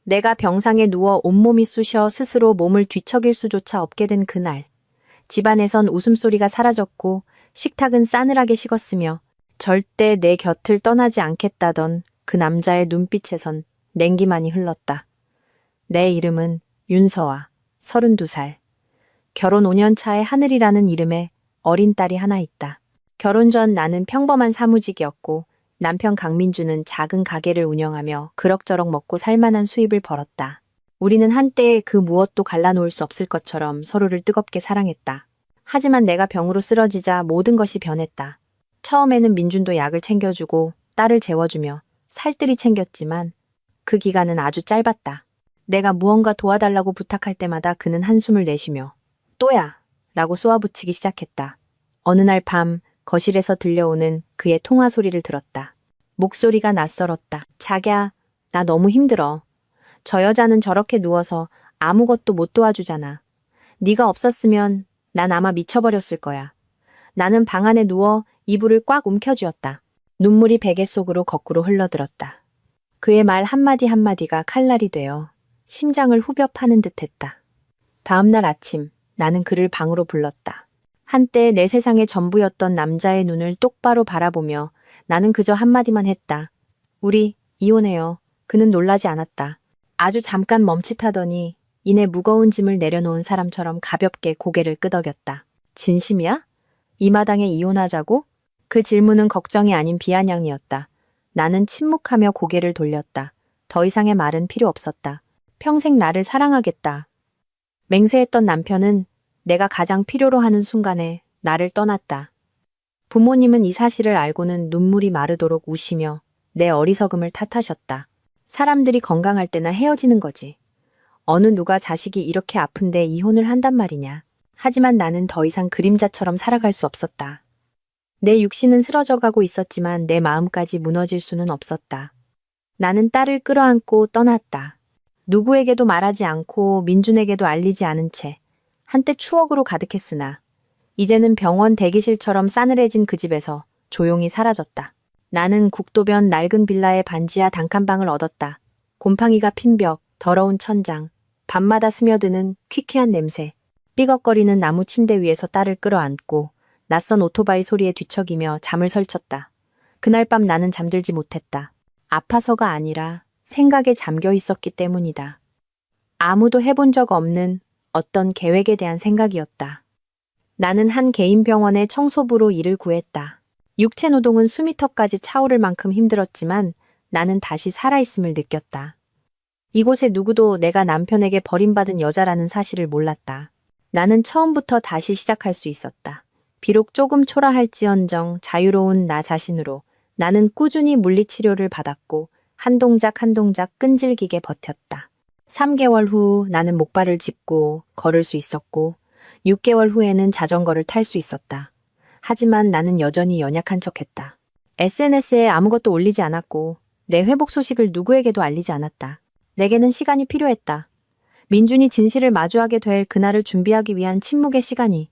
내가 병상에 누워 온몸이 쑤셔 스스로 몸을 뒤척일 수조차 없게 된 그날. 집안에선 웃음소리가 사라졌고 식탁은 싸늘하게 식었으며 절대 내 곁을 떠나지 않겠다던 그 남자의 눈빛에선 냉기만이 흘렀다. 내 이름은 윤서아, 32살. 결혼 5년 차의 하늘이라는 이름에 어린 딸이 하나 있다. 결혼 전 나는 평범한 사무직이었고 남편 강민주는 작은 가게를 운영하며 그럭저럭 먹고 살만한 수입을 벌었다. 우리는 한때 그 무엇도 갈라놓을 수 없을 것처럼 서로를 뜨겁게 사랑했다. 하지만 내가 병으로 쓰러지자 모든 것이 변했다. 처음에는 민준도 약을 챙겨주고 딸을 재워주며 살뜰히 챙겼지만 그 기간은 아주 짧았다. 내가 무언가 도와달라고 부탁할 때마다 그는 한숨을 내쉬며 또야! 라고 쏘아붙이기 시작했다. 어느 날 밤 거실에서 들려오는 그의 통화 소리를 들었다. 목소리가 낯설었다. 자기야, 나 너무 힘들어. 저 여자는 저렇게 누워서 아무것도 못 도와주잖아. 네가 없었으면 난 아마 미쳐버렸을 거야. 나는 방 안에 누워 이불을 꽉 움켜쥐었다. 눈물이 베개 속으로 거꾸로 흘러들었다. 그의 말 한마디 한마디가 칼날이 되어 심장을 후벼 파는 듯했다. 다음 날 아침 나는 그를 방으로 불렀다. 한때 내 세상의 전부였던 남자의 눈을 똑바로 바라보며 나는 그저 한마디만 했다. 우리 이혼해요. 그는 놀라지 않았다. 아주 잠깐 멈칫하더니 이내 무거운 짐을 내려놓은 사람처럼 가볍게 고개를 끄덕였다. 진심이야? 이 마당에 이혼하자고? 그 질문은 걱정이 아닌 비아냥이었다. 나는 침묵하며 고개를 돌렸다. 더 이상의 말은 필요 없었다. 평생 나를 사랑하겠다. 맹세했던 남편은 내가 가장 필요로 하는 순간에 나를 떠났다. 부모님은 이 사실을 알고는 눈물이 마르도록 우시며 내 어리석음을 탓하셨다. 사람들이 건강할 때나 헤어지는 거지. 어느 누가 자식이 이렇게 아픈데 이혼을 한단 말이냐. 하지만 나는 더 이상 그림자처럼 살아갈 수 없었다. 내 육신은 쓰러져가고 있었지만 내 마음까지 무너질 수는 없었다. 나는 딸을 끌어안고 떠났다. 누구에게도 말하지 않고 민준에게도 알리지 않은 채 한때 추억으로 가득했으나 이제는 병원 대기실처럼 싸늘해진 그 집에서 조용히 사라졌다. 나는 국도변 낡은 빌라의 반지하 단칸방을 얻었다. 곰팡이가 핀 벽, 더러운 천장, 밤마다 스며드는 퀴퀴한 냄새, 삐걱거리는 나무 침대 위에서 딸을 끌어안고 낯선 오토바이 소리에 뒤척이며 잠을 설쳤다. 그날 밤 나는 잠들지 못했다. 아파서가 아니라 생각에 잠겨 있었기 때문이다. 아무도 해본 적 없는 어떤 계획에 대한 생각이었다. 나는 한 개인 병원의 청소부로 일을 구했다. 육체 노동은 숨이 턱까지 차오를 만큼 힘들었지만 나는 다시 살아있음을 느꼈다. 이곳에 누구도 내가 남편에게 버림받은 여자라는 사실을 몰랐다. 나는 처음부터 다시 시작할 수 있었다. 비록 조금 초라할지언정 자유로운 나 자신으로 나는 꾸준히 물리치료를 받았고 한 동작 한 동작 끈질기게 버텼다. 3개월 후 나는 목발을 짚고 걸을 수 있었고 6개월 후에는 자전거를 탈 수 있었다. 하지만 나는 여전히 연약한 척했다. SNS에 아무것도 올리지 않았고 내 회복 소식을 누구에게도 알리지 않았다. 내게는 시간이 필요했다. 민준이 진실을 마주하게 될 그날을 준비하기 위한 침묵의 시간이.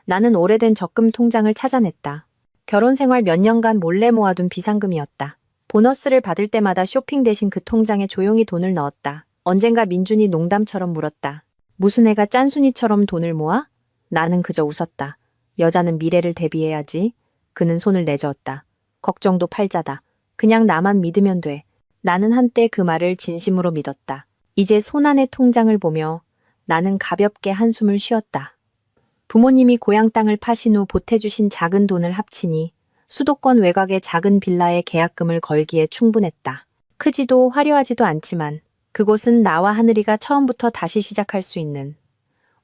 나는 오래된 적금 통장을 찾아냈다. 결혼 생활 몇 년간 몰래 모아둔 비상금이었다. 보너스를 받을 때마다 쇼핑 대신 그 통장에 조용히 돈을 넣었다. 언젠가 민준이 농담처럼 물었다. 무슨 애가 짠순이처럼 돈을 모아? 나는 그저 웃었다. 여자는 미래를 대비해야지. 그는 손을 내저었다. 걱정도 팔자다. 그냥 나만 믿으면 돼. 나는 한때 그 말을 진심으로 믿었다. 이제 손안의 통장을 보며 나는 가볍게 한숨을 쉬었다. 부모님이 고향 땅을 파신 후 보태주신 작은 돈을 합치니 수도권 외곽의 작은 빌라에 계약금을 걸기에 충분했다. 크지도 화려하지도 않지만 그곳은 나와 하늘이가 처음부터 다시 시작할 수 있는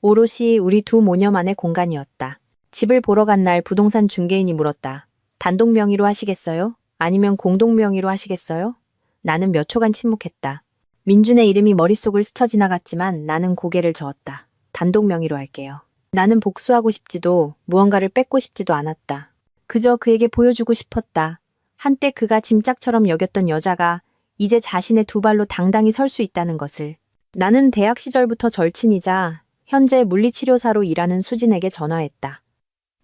오롯이 우리 두 모녀만의 공간이었다. 집을 보러 간 날 부동산 중개인이 물었다. 단독 명의로 하시겠어요? 아니면 공동 명의로 하시겠어요? 나는 몇 초간 침묵했다. 민준의 이름이 머릿속을 스쳐 지나갔지만 나는 고개를 저었다. 단독 명의로 할게요. 나는 복수하고 싶지도 무언가를 뺏고 싶지도 않았다. 그저 그에게 보여주고 싶었다. 한때 그가 짐짝처럼 여겼던 여자가 이제 자신의 두 발로 당당히 설 수 있다는 것을. 나는 대학 시절부터 절친이자 현재 물리치료사로 일하는 수진에게 전화했다.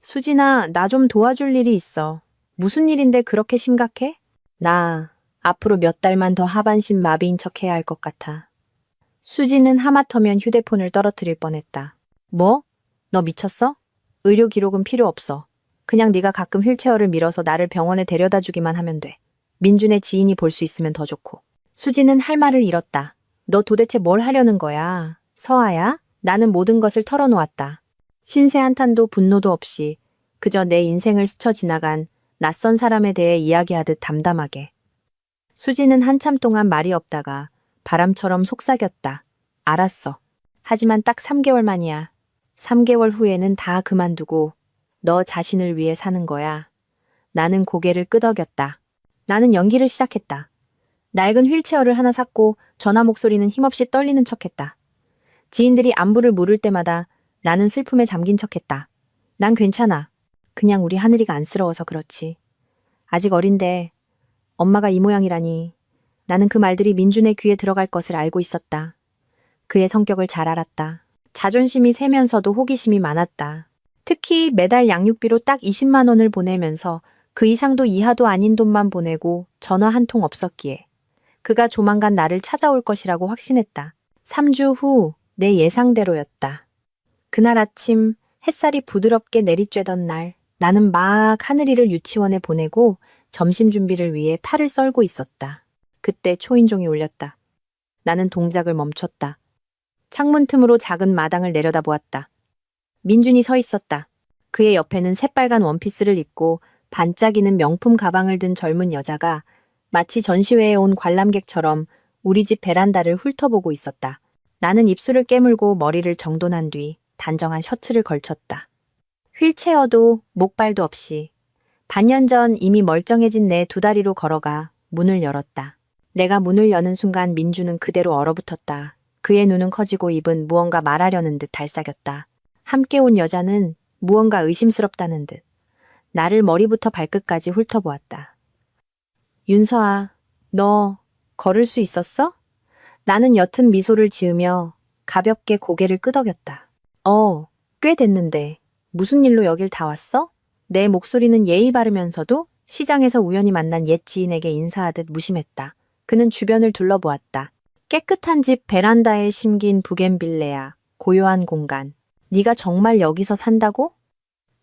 수진아, 나 좀 도와줄 일이 있어. 무슨 일인데 그렇게 심각해? 나 앞으로 몇 달만 더 하반신 마비인 척 해야 할 것 같아. 수지는 하마터면 휴대폰을 떨어뜨릴 뻔했다. 뭐? 너 미쳤어? 의료 기록은 필요 없어. 그냥 네가 가끔 휠체어를 밀어서 나를 병원에 데려다 주기만 하면 돼. 민준의 지인이 볼 수 있으면 더 좋고. 수지는 할 말을 잃었다. 너 도대체 뭘 하려는 거야? 서아야? 나는 모든 것을 털어놓았다. 신세 한탄도 분노도 없이 그저 내 인생을 스쳐 지나간 낯선 사람에 대해 이야기하듯 담담하게. 수지는 한참 동안 말이 없다가 바람처럼 속삭였다. 알았어. 하지만 딱 3개월 만이야. 3개월 후에는 다 그만두고 너 자신을 위해 사는 거야. 나는 고개를 끄덕였다. 나는 연기를 시작했다. 낡은 휠체어를 하나 샀고 전화 목소리는 힘없이 떨리는 척했다. 지인들이 안부를 물을 때마다 나는 슬픔에 잠긴 척했다. 난 괜찮아. 그냥 우리 하늘이가 안쓰러워서 그렇지. 아직 어린데 엄마가 이 모양이라니. 나는 그 말들이 민준의 귀에 들어갈 것을 알고 있었다. 그의 성격을 잘 알았다. 자존심이 세면서도 호기심이 많았다. 특히 매달 양육비로 딱 20만 원을 보내면서 그 이상도 이하도 아닌 돈만 보내고 전화 한 통 없었기에 그가 조만간 나를 찾아올 것이라고 확신했다. 3주 후 내 예상대로였다. 그날 아침 햇살이 부드럽게 내리쬐던 날 나는 막 하늘이를 유치원에 보내고 점심 준비를 위해 팔을 썰고 있었다. 그때 초인종이 울렸다. 나는 동작을 멈췄다. 창문 틈으로 작은 마당을 내려다보았다. 민준이 서 있었다. 그의 옆에는 새빨간 원피스를 입고 반짝이는 명품 가방을 든 젊은 여자가 마치 전시회에 온 관람객처럼 우리 집 베란다를 훑어보고 있었다. 나는 입술을 깨물고 머리를 정돈한 뒤 단정한 셔츠를 걸쳤다. 휠체어도 목발도 없이 반년 전 이미 멀쩡해진 내 두 다리로 걸어가 문을 열었다. 내가 문을 여는 순간 민주는 그대로 얼어붙었다. 그의 눈은 커지고 입은 무언가 말하려는 듯 달싹였다. 함께 온 여자는 무언가 의심스럽다는 듯 나를 머리부터 발끝까지 훑어보았다. 윤서아, 너 걸을 수 있었어? 나는 옅은 미소를 지으며 가볍게 고개를 끄덕였다. 꽤 됐는데 무슨 일로 여길 다 왔어? 내 목소리는 예의 바르면서도 시장에서 우연히 만난 옛 지인에게 인사하듯 무심했다. 그는 주변을 둘러보았다. 깨끗한 집 베란다에 심긴 부겐빌레아, 고요한 공간. 네가 정말 여기서 산다고?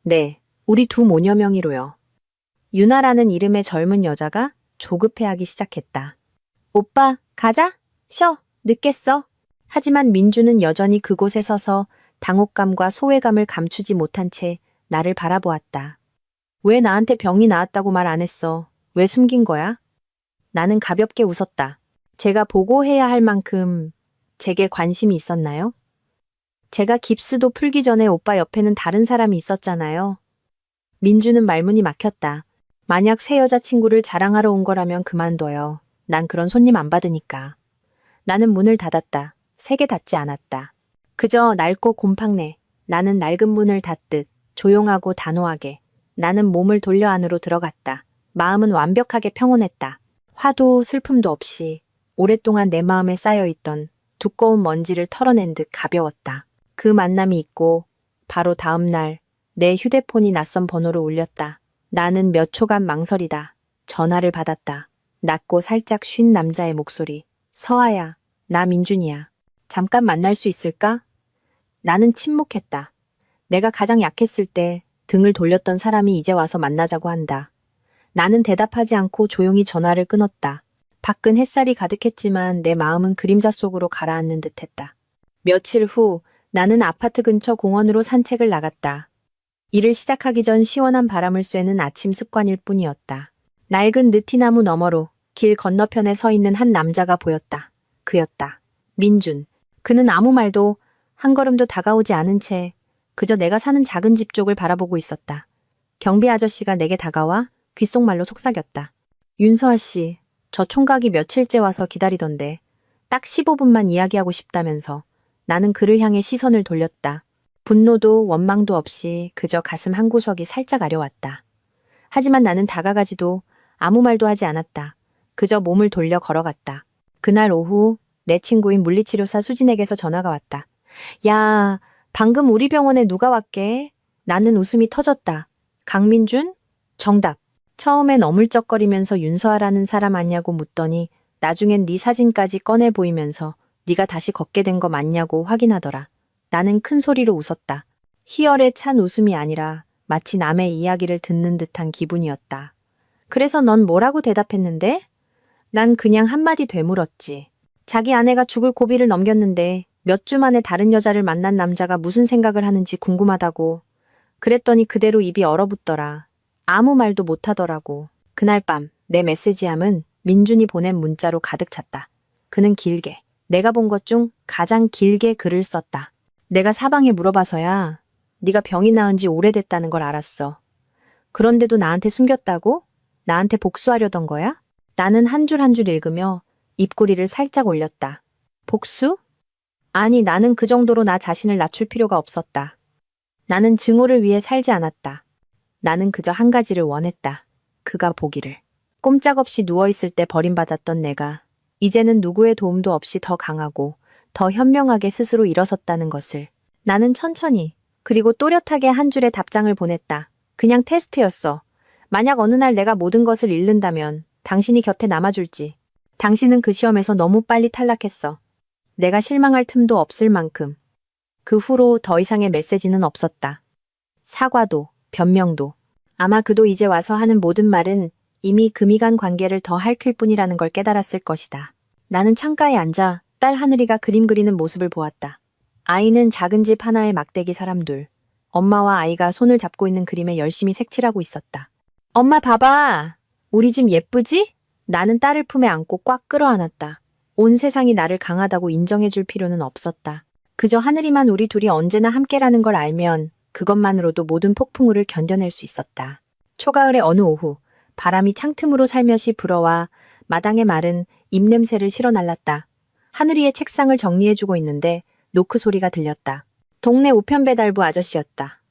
네, 우리 두 모녀명의로요. 유나라는 이름의 젊은 여자가 조급해하기 시작했다. 오빠, 가자. 쉬어. 늦겠어. 하지만 민주는 여전히 그곳에 서서 당혹감과 소외감을 감추지 못한 채 나를 바라보았다. 왜 나한테 병이 나았다고 말 안 했어? 왜 숨긴 거야? 나는 가볍게 웃었다. 제가 보고해야 할 만큼 제게 관심이 있었나요? 제가 깁스도 풀기 전에 오빠 옆에는 다른 사람이 있었잖아요. 민주는 말문이 막혔다. 만약 새 여자친구를 자랑하러 온 거라면 그만둬요. 난 그런 손님 안 받으니까. 나는 문을 닫았다. 세게 닫지 않았다. 그저 낡고 곰팡내. 나는 낡은 문을 닫듯 조용하고 단호하게. 나는 몸을 돌려 안으로 들어갔다. 마음은 완벽하게 평온했다. 화도 슬픔도 없이 오랫동안 내 마음에 쌓여있던 두꺼운 먼지를 털어낸 듯 가벼웠다. 그 만남이 있고 바로 다음 날 내 휴대폰이 낯선 번호로 울렸다. 나는 몇 초간 망설이다. 전화를 받았다. 낮고 살짝 쉰 남자의 목소리. 서아야, 나 민준이야. 잠깐 만날 수 있을까? 나는 침묵했다. 내가 가장 약했을 때 등을 돌렸던 사람이 이제 와서 만나자고 한다. 나는 대답하지 않고 조용히 전화를 끊었다. 밖은 햇살이 가득했지만 내 마음은 그림자 속으로 가라앉는 듯했다. 며칠 후 나는 아파트 근처 공원으로 산책을 나갔다. 일을 시작하기 전 시원한 바람을 쐬는 아침 습관일 뿐이었다. 낡은 느티나무 너머로 길 건너편에 서 있는 한 남자가 보였다. 그였다. 민준. 그는 아무 말도 한 걸음도 다가오지 않은 채 그저 내가 사는 작은 집 쪽을 바라보고 있었다. 경비 아저씨가 내게 다가와 귓속말로 속삭였다. 윤서아 씨, 저 총각이 며칠째 와서 기다리던데 딱 15분만 이야기하고 싶다면서. 나는 그를 향해 시선을 돌렸다. 분노도 원망도 없이 그저 가슴 한구석이 살짝 아려왔다. 하지만 나는 다가가지도 아무 말도 하지 않았다. 그저 몸을 돌려 걸어갔다. 그날 오후 내 친구인 물리치료사 수진에게서 전화가 왔다. 야, 방금 우리 병원에 누가 왔게? 나는 웃음이 터졌다. 강민준? 정답. 처음엔 어물쩍거리면서 윤서아라는 사람 아냐고 묻더니 나중엔 네 사진까지 꺼내 보이면서 네가 다시 걷게 된 거 맞냐고 확인하더라. 나는 큰 소리로 웃었다. 희열에 찬 웃음이 아니라 마치 남의 이야기를 듣는 듯한 기분이었다. 그래서 넌 뭐라고 대답했는데? 난 그냥 한마디 되물었지. 자기 아내가 죽을 고비를 넘겼는데 몇 주 만에 다른 여자를 만난 남자가 무슨 생각을 하는지 궁금하다고. 그랬더니 그대로 입이 얼어붙더라. 아무 말도 못하더라고. 그날 밤 내 메시지함은 민준이 보낸 문자로 가득 찼다. 그는 길게, 내가 본 것 중 가장 길게 글을 썼다. 내가 사방에 물어봐서야 네가 병이 나은 지 오래됐다는 걸 알았어. 그런데도 나한테 숨겼다고? 나한테 복수하려던 거야? 나는 한 줄 한 줄 읽으며 입꼬리를 살짝 올렸다. 복수? 아니, 나는 그 정도로 나 자신을 낮출 필요가 없었다. 나는 증오를 위해 살지 않았다. 나는 그저 한 가지를 원했다. 그가 보기를. 꼼짝없이 누워있을 때 버림받았던 내가 이제는 누구의 도움도 없이 더 강하고 더 현명하게 스스로 일어섰다는 것을. 나는 천천히 그리고 또렷하게 한 줄의 답장을 보냈다. 그냥 테스트였어. 만약 어느 날 내가 모든 것을 잃는다면 당신이 곁에 남아줄지. 당신은 그 시험에서 너무 빨리 탈락했어. 내가 실망할 틈도 없을 만큼. 그 후로 더 이상의 메시지는 없었다. 사과도, 변명도. 아마 그도 이제 와서 하는 모든 말은 이미 금이 간 관계를 더 핥힐 뿐이라는 걸 깨달았을 것이다. 나는 창가에 앉아 딸 하늘이가 그림 그리는 모습을 보았다. 아이는 작은 집 하나의 막대기 사람 둘. 엄마와 아이가 손을 잡고 있는 그림에 열심히 색칠하고 있었다. 엄마 봐봐. 우리 집 예쁘지? 나는 딸을 품에 안고 꽉 끌어안았다. 온 세상이 나를 강하다고 인정해줄 필요는 없었다. 그저 하늘이만 우리 둘이 언제나 함께라는 걸 알면 그것만으로도 모든 폭풍우를 견뎌낼 수 있었다. 초가을의 어느 오후, 바람이 창틈으로 살며시 불어와 마당의 마른 잎냄새를 실어날랐다. 하늘이의 책상을 정리해주고 있는데 노크 소리가 들렸다. 동네 우편 배달부 아저씨였다.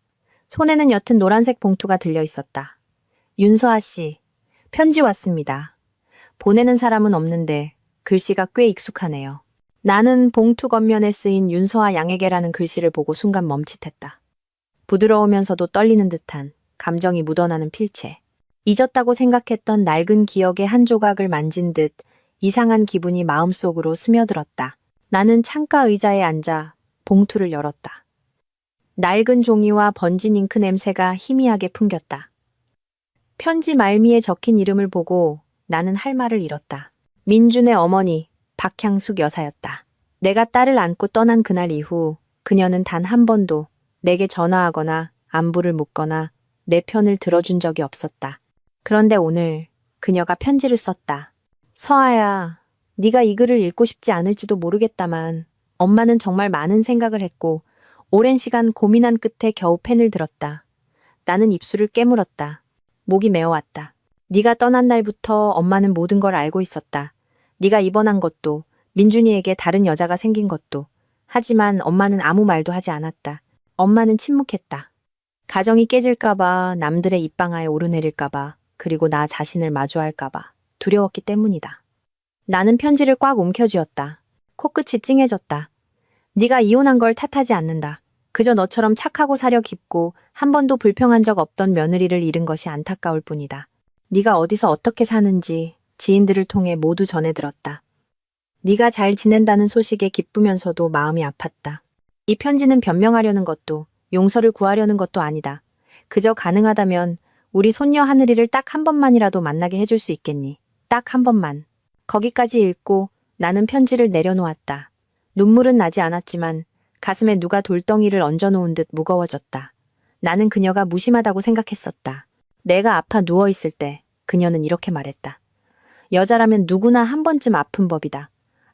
손에는 옅은 노란색 봉투가 들려 있었다. 윤서아 씨, 편지 왔습니다. 보내는 사람은 없는데 글씨가 꽤 익숙하네요. 나는 봉투 겉면에 쓰인 윤서아 양에게라는 글씨를 보고 순간 멈칫했다. 부드러우면서도 떨리는 듯한 감정이 묻어나는 필체. 잊었다고 생각했던 낡은 기억의 한 조각을 만진 듯 이상한 기분이 마음속으로 스며들었다. 나는 창가 의자에 앉아 봉투를 열었다. 낡은 종이와 번진 잉크 냄새가 희미하게 풍겼다. 편지 말미에 적힌 이름을 보고 나는 할 말을 잃었다. 민준의 어머니 박향숙 여사였다. 내가 딸을 안고 떠난 그날 이후 그녀는 단 한 번도 내게 전화하거나 안부를 묻거나 내 편을 들어준 적이 없었다. 그런데 오늘 그녀가 편지를 썼다. 서아야, 네가 이 글을 읽고 싶지 않을지도 모르겠다만 엄마는 정말 많은 생각을 했고 오랜 시간 고민한 끝에 겨우 펜을 들었다. 나는 입술을 깨물었다. 목이 메어왔다. 네가 떠난 날부터 엄마는 모든 걸 알고 있었다. 네가 입원한 것도, 민준이에게 다른 여자가 생긴 것도. 하지만 엄마는 아무 말도 하지 않았다. 엄마는 침묵했다. 가정이 깨질까봐, 남들의 입방아에 오르내릴까봐, 그리고 나 자신을 마주할까봐 두려웠기 때문이다. 나는 편지를 꽉 움켜쥐었다. 코끝이 찡해졌다. 네가 이혼한 걸 탓하지 않는다. 그저 너처럼 착하고 사려 깊고 한 번도 불평한 적 없던 며느리를 잃은 것이 안타까울 뿐이다. 네가 어디서 어떻게 사는지 지인들을 통해 모두 전해들었다. 네가 잘 지낸다는 소식에 기쁘면서도 마음이 아팠다. 이 편지는 변명하려는 것도 용서를 구하려는 것도 아니다. 그저 가능하다면 우리 손녀 하늘이를 딱 한 번만이라도 만나게 해줄 수 있겠니? 딱 한 번만. 거기까지 읽고 나는 편지를 내려놓았다. 눈물은 나지 않았지만 가슴에 누가 돌덩이를 얹어놓은 듯 무거워졌다. 나는 그녀가 무심하다고 생각했었다. 내가 아파 누워있을 때 그녀는 이렇게 말했다. 여자라면 누구나 한 번쯤 아픈 법이다.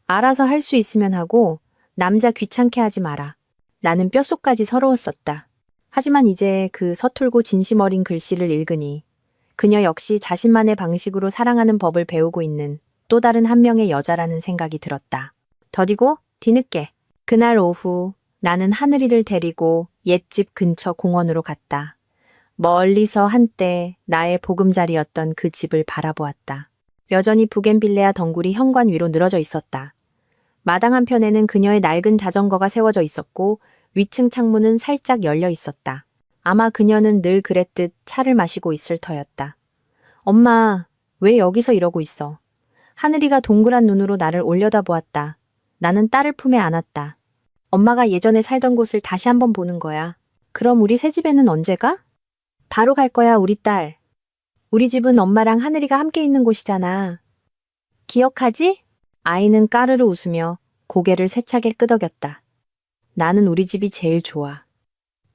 알아서 할 수 있으면 하고 남자 귀찮게 하지 마라. 나는 뼛속까지 서러웠었다. 하지만 이제 그 서툴고 진심 어린 글씨를 읽으니 그녀 역시 자신만의 방식으로 사랑하는 법을 배우고 있는 또 다른 한 명의 여자라는 생각이 들었다. 더디고 뒤늦게 그날 오후 나는 하늘이를 데리고 옛집 근처 공원으로 갔다. 멀리서 한때 나의 보금자리였던 그 집을 바라보았다. 여전히 부겐빌레아 덩굴이 현관 위로 늘어져 있었다. 마당 한편에는 그녀의 낡은 자전거가 세워져 있었고 위층 창문은 살짝 열려 있었다. 아마 그녀는 늘 그랬듯 차를 마시고 있을 터였다. 엄마, 왜 여기서 이러고 있어? 하늘이가 동그란 눈으로 나를 올려다보았다. 나는 딸을 품에 안았다. 엄마가 예전에 살던 곳을 다시 한번 보는 거야. 그럼 우리 새 집에는 언제 가? 바로 갈 거야, 우리 딸. 우리 집은 엄마랑 하늘이가 함께 있는 곳이잖아. 기억하지? 아이는 까르르 웃으며 고개를 세차게 끄덕였다. 나는 우리 집이 제일 좋아.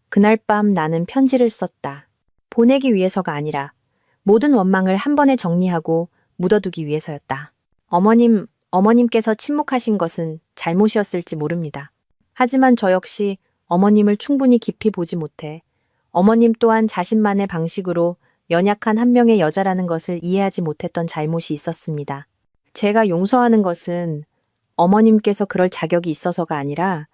그날 밤 나는 편지를 썼다. 보내기 위해서가 아니라 모든 원망을 한 번에 정리하고 묻어두기 위해서였다. 어머님께서 침묵하신 것은 잘못이었을지 모릅니다. 하지만 저 역시 어머님을 충분히 깊이 보지 못해 어머님 또한 자신만의 방식으로 연약한 한 명의 여자라는 것을 이해하지 못했던 잘못이 있었습니다. 제가 용서하는 것은 어머님께서 그럴 자격이 있어서가 아니라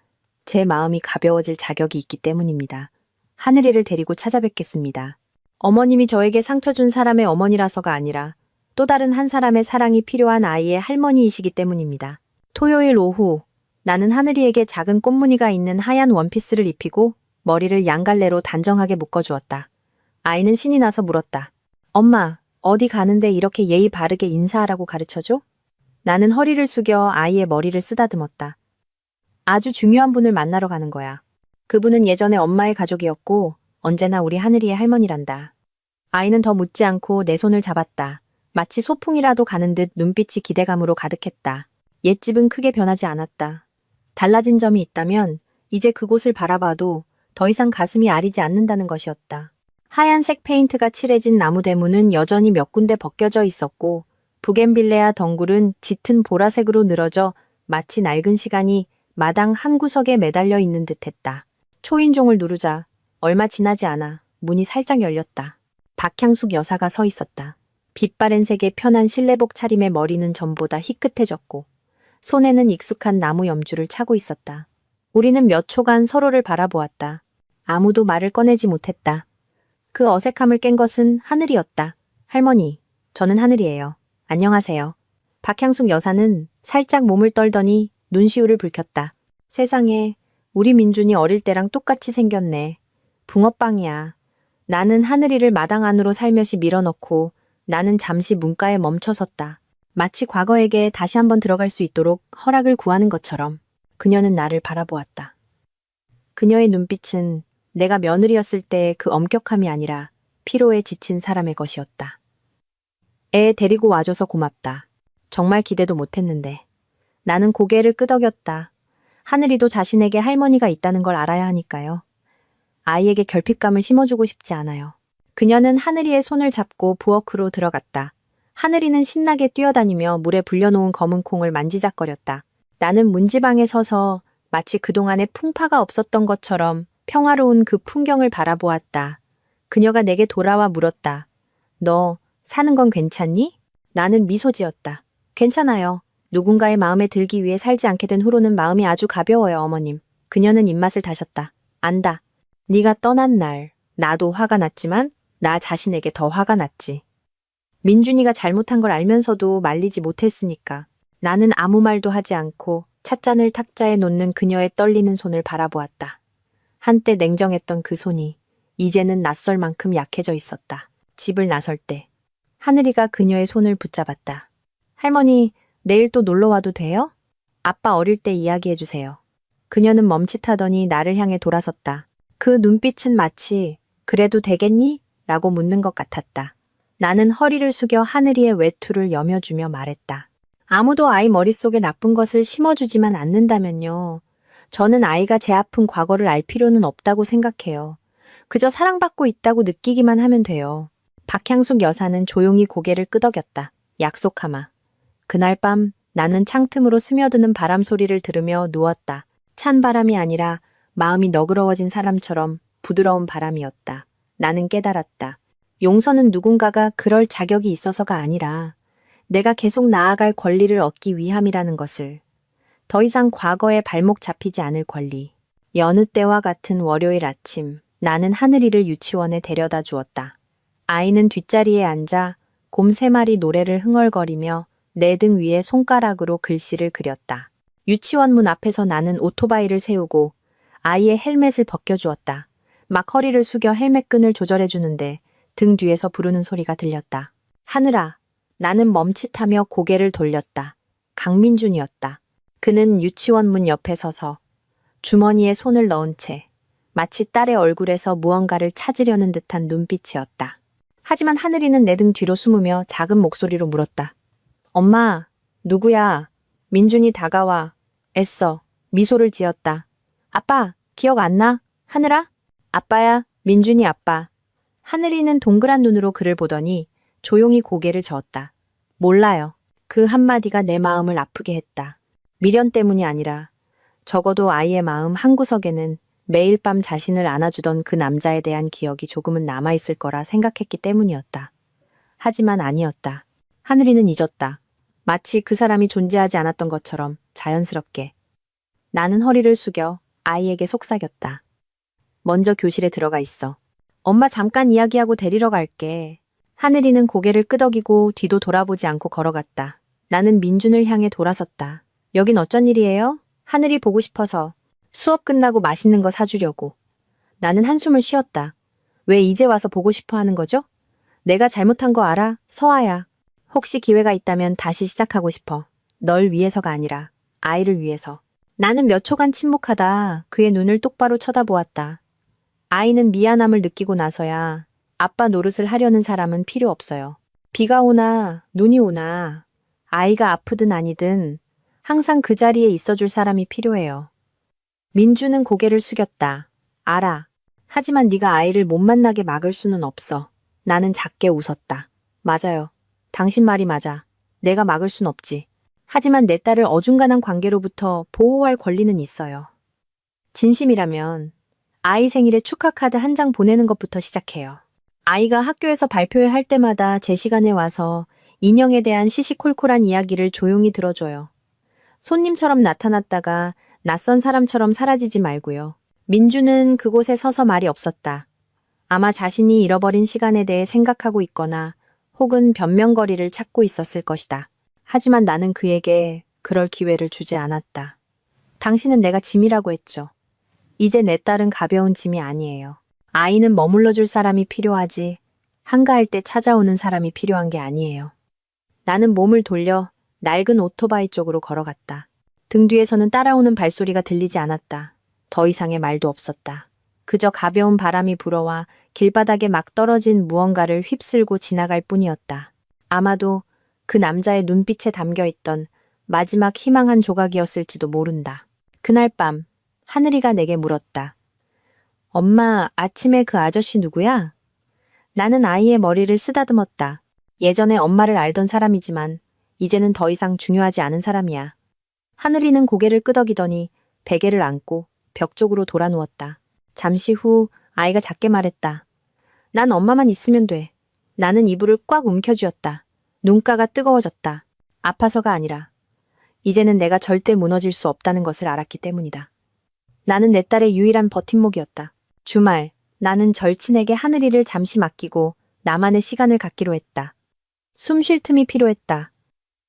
제 마음이 가벼워질 자격이 있기 때문입니다. 하늘이를 데리고 찾아뵙겠습니다. 어머님이 저에게 상처 준 사람의 어머니라서가 아니라 또 다른 한 사람의 사랑이 필요한 아이의 할머니이시기 때문입니다. 토요일 오후, 나는 하늘이에게 작은 꽃무늬가 있는 하얀 원피스를 입히고 머리를 양갈래로 단정하게 묶어주었다. 아이는 신이 나서 물었다. 엄마, 어디 가는데 이렇게 예의 바르게 인사하라고 가르쳐줘? 나는 허리를 숙여 아이의 머리를 쓰다듬었다. 아주 중요한 분을 만나러 가는 거야. 그분은 예전에 엄마의 가족이었고 언제나 우리 하늘이의 할머니란다. 아이는 더 묻지 않고 내 손을 잡았다. 마치 소풍이라도 가는 듯 눈빛이 기대감으로 가득했다. 옛집은 크게 변하지 않았다. 달라진 점이 있다면 이제 그곳을 바라봐도 더 이상 가슴이 아리지 않는다는 것이었다. 하얀색 페인트가 칠해진 나무 대문은 여전히 몇 군데 벗겨져 있었고 부겐빌레아 덩굴은 짙은 보라색으로 늘어져 마치 낡은 시간이 마당 한 구석에 매달려 있는 듯했다. 초인종을 누르자 얼마 지나지 않아 문이 살짝 열렸다. 박향숙 여사가 서 있었다. 빛바랜색의 편한 실내복 차림의 머리는 전보다 희끗해졌고 손에는 익숙한 나무 염주를 차고 있었다. 우리는 몇 초간 서로를 바라보았다. 아무도 말을 꺼내지 못했다. 그 어색함을 깬 것은 하늘이었다. 할머니, 저는 하늘이에요. 안녕하세요. 박향숙 여사는 살짝 몸을 떨더니 눈시울을 붉혔다. 세상에, 우리 민준이 어릴 때랑 똑같이 생겼네. 붕어빵이야. 나는 하늘이를 마당 안으로 살며시 밀어넣고 나는 잠시 문가에 멈춰섰다. 마치 과거에게 다시 한번 들어갈 수 있도록 허락을 구하는 것처럼 그녀는 나를 바라보았다. 그녀의 눈빛은 내가 며느리였을 때의 그 엄격함이 아니라 피로에 지친 사람의 것이었다. 애 데리고 와줘서 고맙다. 정말 기대도 못했는데. 나는 고개를 끄덕였다. 하늘이도 자신에게 할머니가 있다는 걸 알아야 하니까요. 아이에게 결핍감을 심어주고 싶지 않아요. 그녀는 하늘이의 손을 잡고 부엌으로 들어갔다. 하늘이는 신나게 뛰어다니며 물에 불려놓은 검은 콩을 만지작거렸다. 나는 문지방에 서서 마치 그동안에 풍파가 없었던 것처럼 평화로운 그 풍경을 바라보았다. 그녀가 내게 돌아와 물었다. 너 사는 건 괜찮니? 나는 미소 지었다. 괜찮아요. 누군가의 마음에 들기 위해 살지 않게 된 후로는 마음이 아주 가벼워요, 어머님. 그녀는 입맛을 다셨다. 안다. 네가 떠난 날 나도 화가 났지만 나 자신에게 더 화가 났지. 민준이가 잘못한 걸 알면서도 말리지 못했으니까. 나는 아무 말도 하지 않고 찻잔을 탁자에 놓는 그녀의 떨리는 손을 바라보았다. 한때 냉정했던 그 손이 이제는 낯설 만큼 약해져 있었다. 집을 나설 때 하늘이가 그녀의 손을 붙잡았다. 할머니, 내일 또 놀러 와도 돼요? 아빠 어릴 때 이야기해 주세요. 그녀는 멈칫하더니 나를 향해 돌아섰다. 그 눈빛은 마치 그래도 되겠니? 라고 묻는 것 같았다. 나는 허리를 숙여 하늘이의 외투를 여며주며 말했다. 아무도 아이 머릿속에 나쁜 것을 심어주지만 않는다면요. 저는 아이가 제 아픈 과거를 알 필요는 없다고 생각해요. 그저 사랑받고 있다고 느끼기만 하면 돼요. 박향숙 여사는 조용히 고개를 끄덕였다. 약속하마. 그날 밤 나는 창틈으로 스며드는 바람 소리를 들으며 누웠다. 찬 바람이 아니라 마음이 너그러워진 사람처럼 부드러운 바람이었다. 나는 깨달았다. 용서는 누군가가 그럴 자격이 있어서가 아니라 내가 계속 나아갈 권리를 얻기 위함이라는 것을. 더 이상 과거에 발목 잡히지 않을 권리. 여느 때와 같은 월요일 아침, 나는 하늘이를 유치원에 데려다 주었다. 아이는 뒷자리에 앉아 곰 3마리 노래를 흥얼거리며 내 등 위에 손가락으로 글씨를 그렸다. 유치원 문 앞에서 나는 오토바이를 세우고 아이의 헬멧을 벗겨주었다. 막 허리를 숙여 헬멧 끈을 조절해주는데 등 뒤에서 부르는 소리가 들렸다. 하늘아. 나는 멈칫하며 고개를 돌렸다. 강민준이었다. 그는 유치원 문 옆에 서서 주머니에 손을 넣은 채 마치 딸의 얼굴에서 무언가를 찾으려는 듯한 눈빛이었다. 하지만 하늘이는 내 등 뒤로 숨으며 작은 목소리로 물었다. 엄마, 누구야? 민준이 다가와 애써 미소를 지었다. 아빠, 기억 안 나? 하늘아? 아빠야, 민준이 아빠. 하늘이는 동그란 눈으로 그를 보더니 조용히 고개를 저었다. 몰라요. 그 한마디가 내 마음을 아프게 했다. 미련 때문이 아니라 적어도 아이의 마음 한구석에는 매일 밤 자신을 안아주던 그 남자에 대한 기억이 조금은 남아있을 거라 생각했기 때문이었다. 하지만 아니었다. 하늘이는 잊었다. 마치 그 사람이 존재하지 않았던 것처럼 자연스럽게. 나는 허리를 숙여 아이에게 속삭였다. 먼저 교실에 들어가 있어. 엄마 잠깐 이야기하고 데리러 갈게. 하늘이는 고개를 끄덕이고 뒤도 돌아보지 않고 걸어갔다. 나는 민준을 향해 돌아섰다. 여긴 어쩐 일이에요? 하늘이 보고 싶어서. 수업 끝나고 맛있는 거 사주려고. 나는 한숨을 쉬었다. 왜 이제 와서 보고 싶어 하는 거죠? 내가 잘못한 거 알아? 서아야. 혹시 기회가 있다면 다시 시작하고 싶어. 널 위해서가 아니라 아이를 위해서. 나는 몇 초간 침묵하다 그의 눈을 똑바로 쳐다보았다. 아이는 미안함을 느끼고 나서야 아빠 노릇을 하려는 사람은 필요 없어요. 비가 오나 눈이 오나 아이가 아프든 아니든 항상 그 자리에 있어줄 사람이 필요해요. 민주는 고개를 숙였다. 알아. 하지만 네가 아이를 못 만나게 막을 수는 없어. 나는 작게 웃었다. 맞아요. 당신 말이 맞아. 내가 막을 순 없지. 하지만 내 딸을 어중간한 관계로부터 보호할 권리는 있어요. 진심이라면 아이 생일에 축하 카드 한 장 보내는 것부터 시작해요. 아이가 학교에서 발표회 할 때마다 제 시간에 와서 인형에 대한 시시콜콜한 이야기를 조용히 들어줘요. 손님처럼 나타났다가 낯선 사람처럼 사라지지 말고요. 민주는 그곳에 서서 말이 없었다. 아마 자신이 잃어버린 시간에 대해 생각하고 있거나 혹은 변명거리를 찾고 있었을 것이다. 하지만 나는 그에게 그럴 기회를 주지 않았다. 당신은 내가 짐이라고 했죠. 이제 내 딸은 가벼운 짐이 아니에요. 아이는 머물러줄 사람이 필요하지 한가할 때 찾아오는 사람이 필요한 게 아니에요. 나는 몸을 돌려 낡은 오토바이 쪽으로 걸어갔다. 등 뒤에서는 따라오는 발소리가 들리지 않았다. 더 이상의 말도 없었다. 그저 가벼운 바람이 불어와 길바닥에 막 떨어진 무언가를 휩쓸고 지나갈 뿐이었다. 아마도 그 남자의 눈빛에 담겨있던 마지막 희망 한 조각이었을지도 모른다. 그날 밤 하늘이가 내게 물었다. 엄마, 아침에 그 아저씨 누구야? 나는 아이의 머리를 쓰다듬었다. 예전에 엄마를 알던 사람이지만 이제는 더 이상 중요하지 않은 사람이야. 하늘이는 고개를 끄덕이더니 베개를 안고 벽 쪽으로 돌아 누웠다. 잠시 후 아이가 작게 말했다. 난 엄마만 있으면 돼. 나는 이불을 꽉 움켜쥐었다. 눈가가 뜨거워졌다. 아파서가 아니라 이제는 내가 절대 무너질 수 없다는 것을 알았기 때문이다. 나는 내 딸의 유일한 버팀목이었다. 주말 나는 절친에게 하늘이를 잠시 맡기고 나만의 시간을 갖기로 했다. 숨 쉴 틈이 필요했다.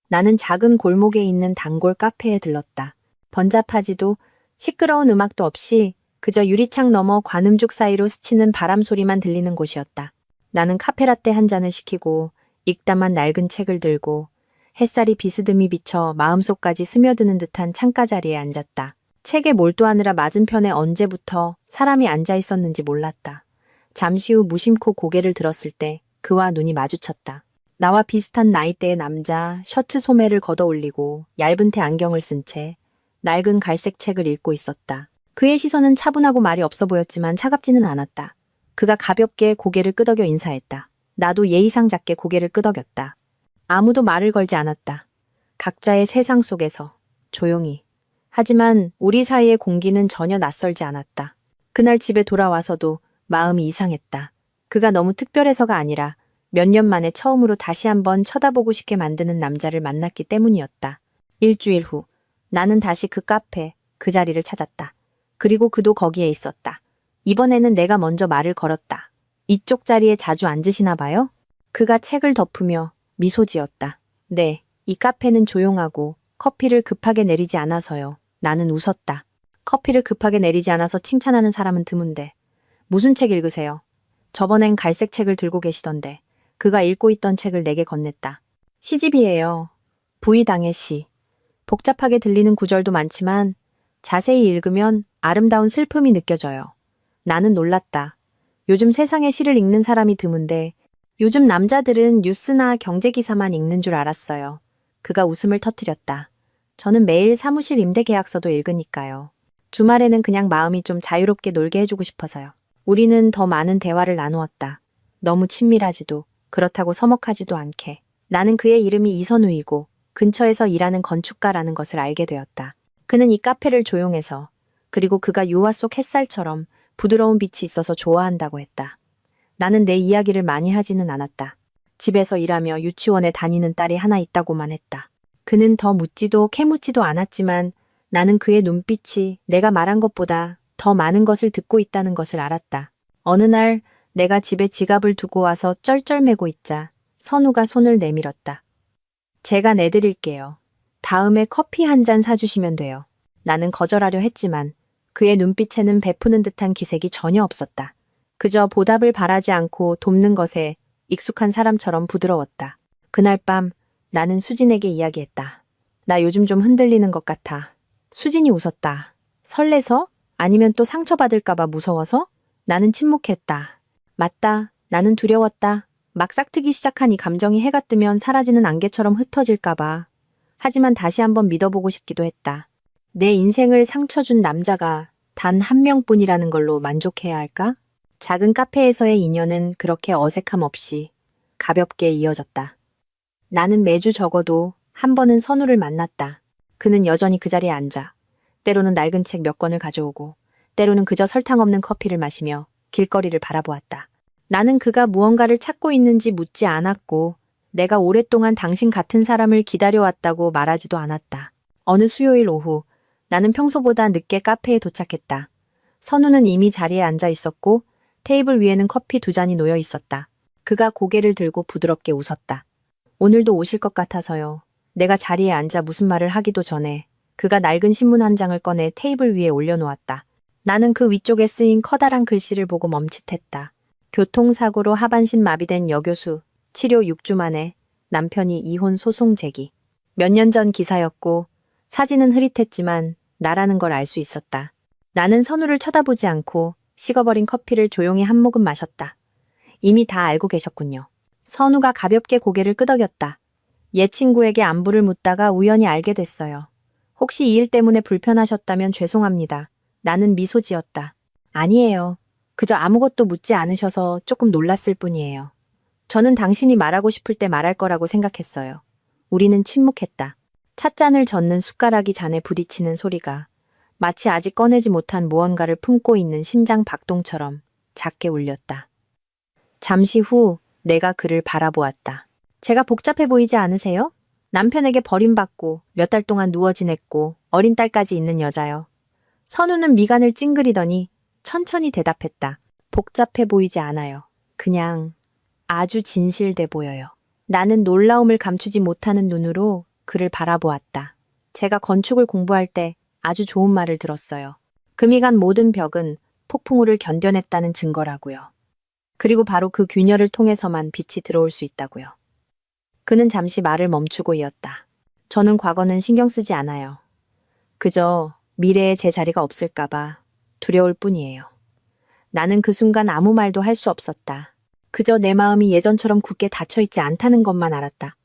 나는 작은 골목에 있는 단골 카페에 들렀다. 번잡하지도 시끄러운 음악도 없이 그저 유리창 너머 관음죽 사이로 스치는 바람 소리만 들리는 곳이었다. 나는 카페라떼 한 잔을 시키고 읽다만 낡은 책을 들고 햇살이 비스듬히 비쳐 마음속까지 스며드는 듯한 창가 자리에 앉았다. 책에 몰두하느라 맞은편에 언제부터 사람이 앉아 있었는지 몰랐다. 잠시 후 무심코 고개를 들었을 때 그와 눈이 마주쳤다. 나와 비슷한 나이대의 남자, 셔츠 소매를 걷어 올리고 얇은 테 안경을 쓴 채 낡은 갈색 책을 읽고 있었다. 그의 시선은 차분하고 말이 없어 보였지만 차갑지는 않았다. 그가 가볍게 고개를 끄덕여 인사했다. 나도 예의상 작게 고개를 끄덕였다. 아무도 말을 걸지 않았다. 각자의 세상 속에서 조용히. 하지만 우리 사이의 공기는 전혀 낯설지 않았다. 그날 집에 돌아와서도 마음이 이상했다. 그가 너무 특별해서가 아니라 몇 년 만에 처음으로 다시 한번 쳐다보고 싶게 만드는 남자를 만났기 때문이었다. 일주일 후 나는 다시 그 카페, 그 자리를 찾았다. 그리고 그도 거기에 있었다. 이번에는 내가 먼저 말을 걸었다. 이쪽 자리에 자주 앉으시나 봐요? 그가 책을 덮으며 미소 지었다. 네, 이 카페는 조용하고 커피를 급하게 내리지 않아서요. 나는 웃었다. 커피를 급하게 내리지 않아서 칭찬하는 사람은 드문데. 무슨 책 읽으세요? 저번엔 갈색 책을 들고 계시던데. 그가 읽고 있던 책을 내게 건넸다. 시집이에요. 부의당의 시. 복잡하게 들리는 구절도 많지만 자세히 읽으면 아름다운 슬픔이 느껴져요. 나는 놀랐다. 요즘 세상에 시를 읽는 사람이 드문데 요즘 남자들은 뉴스나 경제기사만 읽는 줄 알았어요. 그가 웃음을 터뜨렸다. 저는 매일 사무실 임대 계약서도 읽으니까요. 주말에는 그냥 마음이 좀 자유롭게 놀게 해주고 싶어서요. 우리는 더 많은 대화를 나누었다. 너무 친밀하지도 그렇다고 서먹하지도 않게. 나는 그의 이름이 이선우이고 근처에서 일하는 건축가라는 것을 알게 되었다. 그는 이 카페를 조용해서 그리고 그가 유화 속 햇살처럼 부드러운 빛이 있어서 좋아한다고 했다. 나는 내 이야기를 많이 하지는 않았다. 집에서 일하며 유치원에 다니는 딸이 하나 있다고만 했다. 그는 더 묻지도 캐묻지도 않았지만 나는 그의 눈빛이 내가 말한 것보다 더 많은 것을 듣고 있다는 것을 알았다. 어느 날 내가 집에 지갑을 두고 와서 쩔쩔매고 있자 선우가 손을 내밀었다. 제가 내드릴게요. 다음에 커피 한 잔 사주시면 돼요. 나는 거절하려 했지만 그의 눈빛에는 베푸는 듯한 기색이 전혀 없었다. 그저 보답을 바라지 않고 돕는 것에 익숙한 사람처럼 부드러웠다. 그날 밤 나는 수진에게 이야기했다. 나 요즘 좀 흔들리는 것 같아. 수진이 웃었다. 설레서? 아니면 또 상처받을까봐 무서워서? 나는 침묵했다. 맞다. 나는 두려웠다. 막 싹트기 시작한 이 감정이 해가 뜨면 사라지는 안개처럼 흩어질까봐. 하지만 다시 한번 믿어보고 싶기도 했다. 내 인생을 상처 준 남자가 단 한 명뿐이라는 걸로 만족해야 할까? 작은 카페에서의 인연은 그렇게 어색함 없이 가볍게 이어졌다. 나는 매주 적어도 한 번은 선우를 만났다. 그는 여전히 그 자리에 앉아 때로는 낡은 책 몇 권을 가져오고 때로는 그저 설탕 없는 커피를 마시며 길거리를 바라보았다. 나는 그가 무언가를 찾고 있는지 묻지 않았고 내가 오랫동안 당신 같은 사람을 기다려왔다고 말하지도 않았다. 어느 수요일 오후 나는 평소보다 늦게 카페에 도착했다. 선우는 이미 자리에 앉아 있었고 테이블 위에는 커피 2잔이 놓여 있었다. 그가 고개를 들고 부드럽게 웃었다. 오늘도 오실 것 같아서요. 내가 자리에 앉아 무슨 말을 하기도 전에 그가 낡은 신문 한 장을 꺼내 테이블 위에 올려놓았다. 나는 그 위쪽에 쓰인 커다란 글씨를 보고 멈칫했다. 교통사고로 하반신 마비된 여교수, 치료 6주 만에 남편이 이혼 소송 제기. 몇 년 전 기사였고 사진은 흐릿했지만 나라는 걸 알 수 있었다. 나는 선우를 쳐다보지 않고 식어버린 커피를 조용히 한 모금 마셨다. 이미 다 알고 계셨군요. 선우가 가볍게 고개를 끄덕였다. 옛 친구에게 안부를 묻다가 우연히 알게 됐어요. 혹시 이 일 때문에 불편하셨다면 죄송합니다. 나는 미소 지었다. 아니에요. 그저 아무것도 묻지 않으셔서 조금 놀랐을 뿐이에요. 저는 당신이 말하고 싶을 때 말할 거라고 생각했어요. 우리는 침묵했다. 찻잔을 젓는 숟가락이 잔에 부딪히는 소리가 마치 아직 꺼내지 못한 무언가를 품고 있는 심장 박동처럼 작게 울렸다. 잠시 후 내가 그를 바라보았다. 제가 복잡해 보이지 않으세요? 남편에게 버림받고 몇 달 동안 누워 지냈고 어린 딸까지 있는 여자요. 선우는 미간을 찡그리더니 천천히 대답했다. 복잡해 보이지 않아요. 그냥 아주 진실돼 보여요. 나는 놀라움을 감추지 못하는 눈으로 그를 바라보았다. 제가 건축을 공부할 때 아주 좋은 말을 들었어요. 금이 간 모든 벽은 폭풍우를 견뎌냈다는 증거라고요. 그리고 바로 그 균열을 통해서만 빛이 들어올 수 있다고요. 그는 잠시 말을 멈추고 이었다. 저는 과거는 신경 쓰지 않아요. 그저 미래에 제 자리가 없을까봐 두려울 뿐이에요. 나는 그 순간 아무 말도 할 수 없었다. 그저 내 마음이 예전처럼 굳게 닫혀있지 않다는 것만 알았다.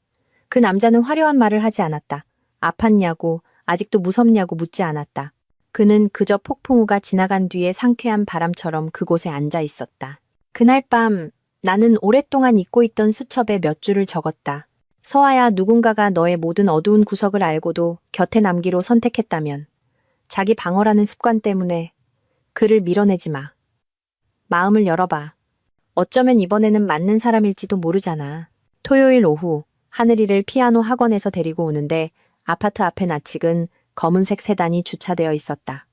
그 남자는 화려한 말을 하지 않았다. 아팠냐고, 아직도 무섭냐고 묻지 않았다. 그는 그저 폭풍우가 지나간 뒤에 상쾌한 바람처럼 그곳에 앉아 있었다. 그날 밤 나는 오랫동안 잊고 있던 수첩에 몇 줄을 적었다. 서아야, 누군가가 너의 모든 어두운 구석을 알고도 곁에 남기로 선택했다면 자기 방어라는 습관 때문에 그를 밀어내지 마. 마음을 열어봐. 어쩌면 이번에는 맞는 사람일지도 모르잖아. 토요일 오후 하늘이를 피아노 학원에서 데리고 오는데 아파트 앞에 낯익은 검은색 세단이 주차되어 있었다.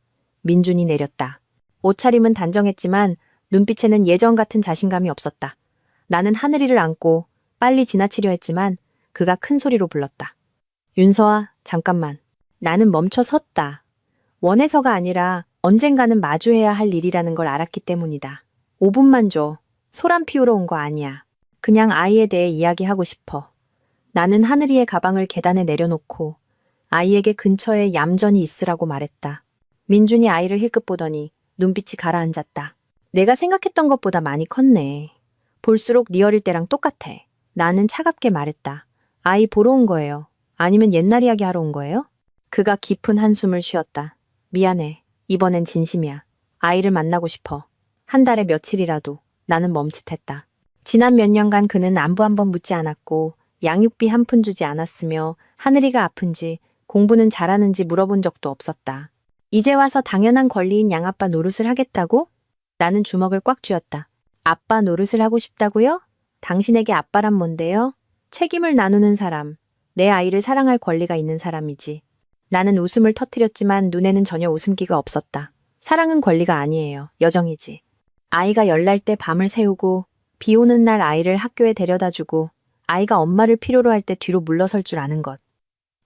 민준이 내렸다. 옷차림은 단정했지만 눈빛에는 예전 같은 자신감이 없었다. 나는 하늘이를 안고 빨리 지나치려 했지만 그가 큰 소리로 불렀다. 윤서아, 잠깐만. 나는 멈춰 섰다. 원해서가 아니라 언젠가는 마주해야 할 일이라는 걸 알았기 때문이다. 5분만 줘. 소란 피우러 온 거 아니야. 그냥 아이에 대해 이야기하고 싶어. 나는 하늘이의 가방을 계단에 내려놓고 아이에게 근처에 얌전히 있으라고 말했다. 민준이 아이를 힐끗 보더니 눈빛이 가라앉았다. 내가 생각했던 것보다 많이 컸네. 볼수록 네 어릴 때랑 똑같아. 나는 차갑게 말했다. 아이 보러 온 거예요. 아니면 옛날 이야기 하러 온 거예요? 그가 깊은 한숨을 쉬었다. 미안해. 이번엔 진심이야. 아이를 만나고 싶어. 한 달에 며칠이라도. 나는 멈칫했다. 지난 몇 년간 그는 안부 한 번 묻지 않았고 양육비 한 푼 주지 않았으며 하늘이가 아픈지 공부는 잘하는지 물어본 적도 없었다. 이제 와서 당연한 권리인 양아빠 노릇을 하겠다고? 나는 주먹을 꽉 쥐었다. 아빠 노릇을 하고 싶다고요? 당신에게 아빠란 뭔데요? 책임을 나누는 사람, 내 아이를 사랑할 권리가 있는 사람이지. 나는 웃음을 터뜨렸지만 눈에는 전혀 웃음기가 없었다. 사랑은 권리가 아니에요. 여정이지. 아이가 열날 때 밤을 새우고 비 오는 날 아이를 학교에 데려다주고 아이가 엄마를 필요로 할 때 뒤로 물러설 줄 아는 것.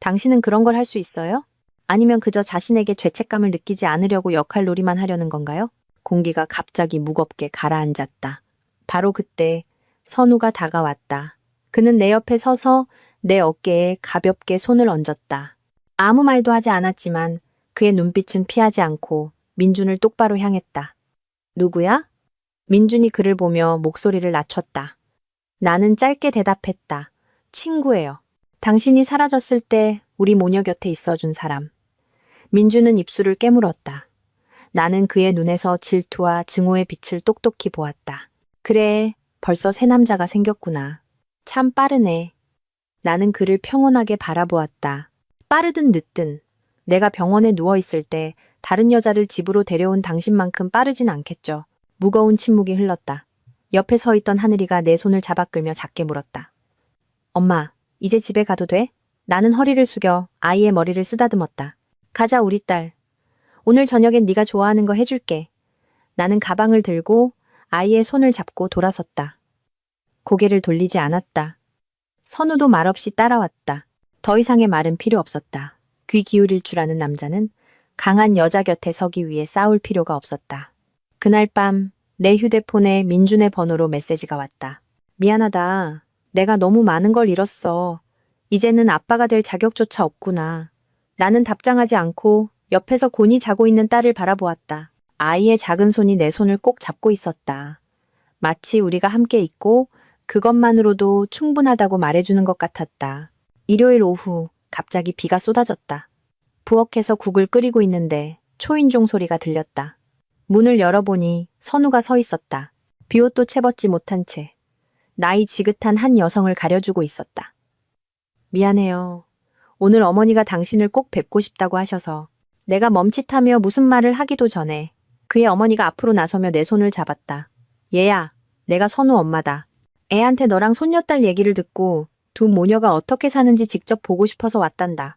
당신은 그런 걸 할 수 있어요? 아니면 그저 자신에게 죄책감을 느끼지 않으려고 역할놀이만 하려는 건가요? 공기가 갑자기 무겁게 가라앉았다. 바로 그때 선우가 다가왔다. 그는 내 옆에 서서 내 어깨에 가볍게 손을 얹었다. 아무 말도 하지 않았지만 그의 눈빛은 피하지 않고 민준을 똑바로 향했다. 누구야? 민준이 그를 보며 목소리를 낮췄다. 나는 짧게 대답했다. 친구예요. 당신이 사라졌을 때 우리 모녀 곁에 있어준 사람. 민준은 입술을 깨물었다. 나는 그의 눈에서 질투와 증오의 빛을 똑똑히 보았다. 그래, 벌써 새 남자가 생겼구나. 참 빠르네. 나는 그를 평온하게 바라보았다. 빠르든 늦든 내가 병원에 누워있을 때 다른 여자를 집으로 데려온 당신만큼 빠르진 않겠죠. 무거운 침묵이 흘렀다. 옆에 서 있던 하늘이가 내 손을 잡아 끌며 작게 물었다. 엄마, 이제 집에 가도 돼? 나는 허리를 숙여 아이의 머리를 쓰다듬었다. 가자 우리 딸. 오늘 저녁엔 네가 좋아하는 거 해줄게. 나는 가방을 들고 아이의 손을 잡고 돌아섰다. 고개를 돌리지 않았다. 선우도 말없이 따라왔다. 더 이상의 말은 필요 없었다. 귀 기울일 줄 아는 남자는 강한 여자 곁에 서기 위해 싸울 필요가 없었다. 그날 밤 내 휴대폰에 민준의 번호로 메시지가 왔다. 미안하다. 내가 너무 많은 걸 잃었어. 이제는 아빠가 될 자격조차 없구나. 나는 답장하지 않고 옆에서 곤히 자고 있는 딸을 바라보았다. 아이의 작은 손이 내 손을 꼭 잡고 있었다. 마치 우리가 함께 있고 그것만으로도 충분하다고 말해주는 것 같았다. 일요일 오후 갑자기 비가 쏟아졌다. 부엌에서 국을 끓이고 있는데 초인종 소리가 들렸다. 문을 열어보니 선우가 서 있었다. 비옷도 채벗지 못한 채 나이 지긋한 한 여성을 가려주고 있었다. 미안해요. 오늘 어머니가 당신을 꼭 뵙고 싶다고 하셔서 내가 멈칫하며 무슨 말을 하기도 전에 그의 어머니가 앞으로 나서며 내 손을 잡았다. 얘야, 내가 선우 엄마다. 애한테 너랑 손녀딸 얘기를 듣고 두 모녀가 어떻게 사는지 직접 보고 싶어서 왔단다.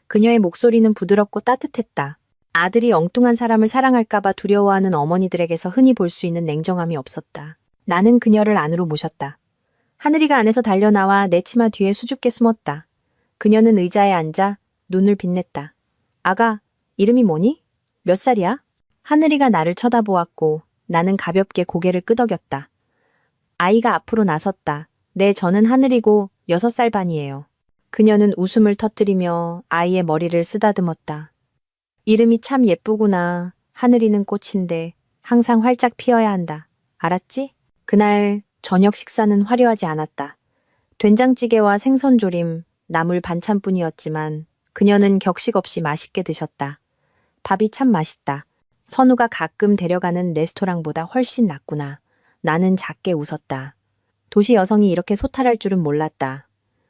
그녀의 목소리는 부드럽고 따뜻했다. 아들이 엉뚱한 사람을 사랑할까봐 두려워하는 어머니들에게서 흔히 볼 수 있는 냉정함이 없었다. 나는 그녀를 안으로 모셨다. 하늘이가 안에서 달려나와 내 치마 뒤에 수줍게 숨었다. 그녀는 의자에 앉아 눈을 빛냈다. 아가, 이름이 뭐니? 몇 살이야? 하늘이가 나를 쳐다보았고 나는 가볍게 고개를 끄덕였다. 아이가 앞으로 나섰다. 네, 저는 하늘이고 6살 반이에요. 그녀는 웃음을 터뜨리며 아이의 머리를 쓰다듬었다. 이름이 참 예쁘구나. 하늘이는 꽃인데 항상 활짝 피어야 한다. 알았지? 그날 저녁 식사는 화려하지 않았다. 된장찌개와 생선조림, 나물 반찬뿐이었지만 그녀는 격식 없이 맛있게 드셨다. 밥이 참 맛있다. 선우가 가끔 데려가는 레스토랑보다 훨씬 낫구나. 나는 작게 웃었다. 도시 여성이 이렇게 소탈할 줄은 몰랐다.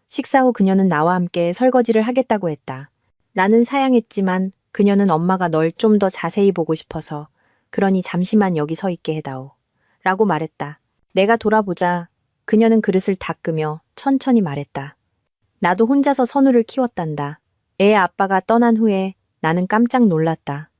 식사 후 그녀는 나와 함께 설거지를 하겠다고 했다. 나는 사양했지만 그녀는 엄마가 널 좀 더 자세히 보고 싶어서 그러니 잠시만 여기 서 있게 해다오. 라고 말했다. 내가 돌아보자 그녀는 그릇을 닦으며 천천히 말했다. 나도 혼자서 선우를 키웠단다. 애 아빠가 떠난 후에 나는 깜짝 놀랐다.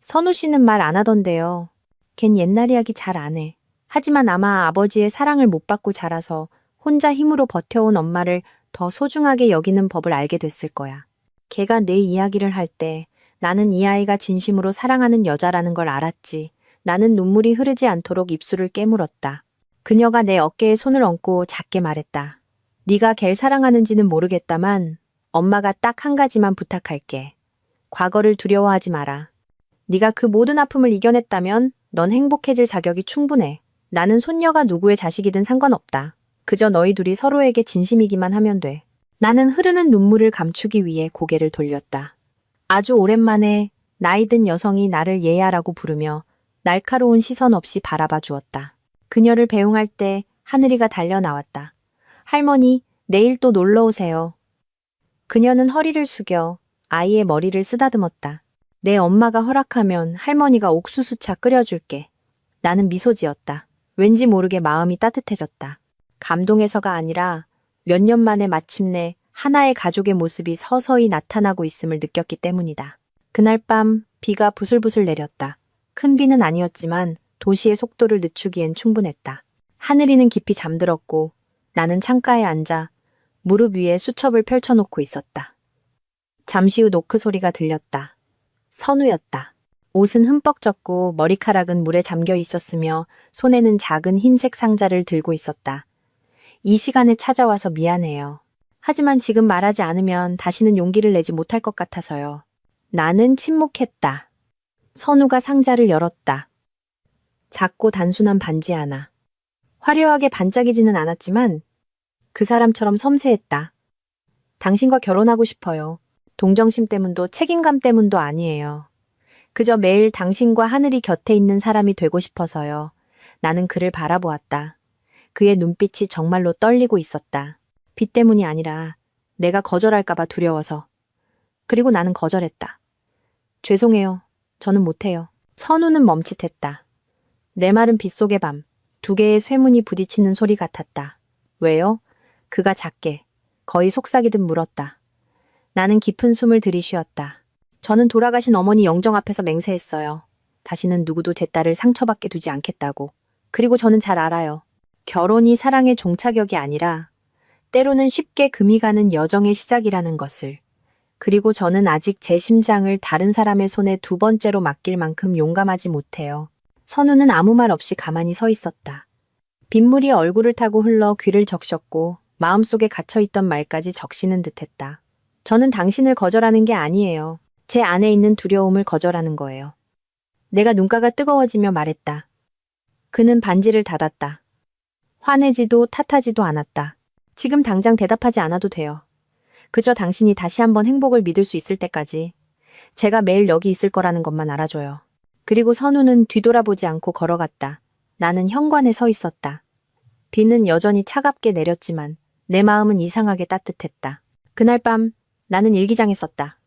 선우 씨는 말 안 하던데요. 걘 옛날 이야기 잘 안 해. 하지만 아마 아버지의 사랑을 못 받고 자라서 혼자 힘으로 버텨온 엄마를 더 소중하게 여기는 법을 알게 됐을 거야. 걔가 내 이야기를 할 때 나는 이 아이가 진심으로 사랑하는 여자라는 걸 알았지. 나는 눈물이 흐르지 않도록 입술을 깨물었다. 그녀가 내 어깨에 손을 얹고 작게 말했다. 네가 걔를 사랑하는지는 모르겠다만 엄마가 딱 한 가지만 부탁할게. 과거를 두려워하지 마라. 네가 그 모든 아픔을 이겨냈다면 넌 행복해질 자격이 충분해. 나는 손녀가 누구의 자식이든 상관없다. 그저 너희 둘이 서로에게 진심이기만 하면 돼. 나는 흐르는 눈물을 감추기 위해 고개를 돌렸다. 아주 오랜만에 나이든 여성이 나를 예야라고 부르며 날카로운 시선 없이 바라봐 주었다. 그녀를 배웅할 때 하늘이가 달려 나왔다. 할머니, 내일 또 놀러 오세요. 그녀는 허리를 숙여 아이의 머리를 쓰다듬었다. 내 엄마가 허락하면 할머니가 옥수수차 끓여줄게. 나는 미소 지었다. 왠지 모르게 마음이 따뜻해졌다. 감동해서가 아니라 몇 년 만에 마침내 하나의 가족의 모습이 서서히 나타나고 있음을 느꼈기 때문이다. 그날 밤 비가 부슬부슬 내렸다. 큰 비는 아니었지만 도시의 속도를 늦추기엔 충분했다. 하늘이는 깊이 잠들었고 나는 창가에 앉아 무릎 위에 수첩을 펼쳐놓고 있었다. 잠시 후 노크 소리가 들렸다. 선우였다. 옷은 흠뻑 젖고 머리카락은 물에 잠겨 있었으며 손에는 작은 흰색 상자를 들고 있었다. 이 시간에 찾아와서 미안해요. 하지만 지금 말하지 않으면 다시는 용기를 내지 못할 것 같아서요. 나는 침묵했다. 선우가 상자를 열었다. 작고 단순한 반지 하나. 화려하게 반짝이지는 않았지만 그 사람처럼 섬세했다. 당신과 결혼하고 싶어요. 동정심 때문도 책임감 때문도 아니에요. 그저 매일 당신과 하늘이 곁에 있는 사람이 되고 싶어서요. 나는 그를 바라보았다. 그의 눈빛이 정말로 떨리고 있었다. 비 때문이 아니라 내가 거절할까봐 두려워서. 그리고 나는 거절했다. 죄송해요. 저는 못해요. 선우는 멈칫했다. 내 말은 빗속의 밤, 두 개의 쇠문이 부딪히는 소리 같았다. 왜요? 그가 작게, 거의 속삭이듯 물었다. 나는 깊은 숨을 들이쉬었다. 저는 돌아가신 어머니 영정 앞에서 맹세했어요. 다시는 누구도 제 딸을 상처받게 두지 않겠다고. 그리고 저는 잘 알아요. 결혼이 사랑의 종착역이 아니라 때로는 쉽게 금이 가는 여정의 시작이라는 것을. 그리고 저는 아직 제 심장을 다른 사람의 손에 두 번째로 맡길 만큼 용감하지 못해요. 선우는 아무 말 없이 가만히 서 있었다. 빗물이 얼굴을 타고 흘러 귀를 적셨고 마음속에 갇혀있던 말까지 적시는 듯했다. 저는 당신을 거절하는 게 아니에요. 제 안에 있는 두려움을 거절하는 거예요. 내가 눈가가 뜨거워지며 말했다. 그는 반지를 닫았다. 화내지도 탓하지도 않았다. 지금 당장 대답하지 않아도 돼요. 그저 당신이 다시 한번 행복을 믿을 수 있을 때까지 제가 매일 여기 있을 거라는 것만 알아줘요. 그리고 선우는 뒤돌아보지 않고 걸어갔다. 나는 현관에 서 있었다. 비는 여전히 차갑게 내렸지만 내 마음은 이상하게 따뜻했다. 그날 밤 나는 일기장에 썼다.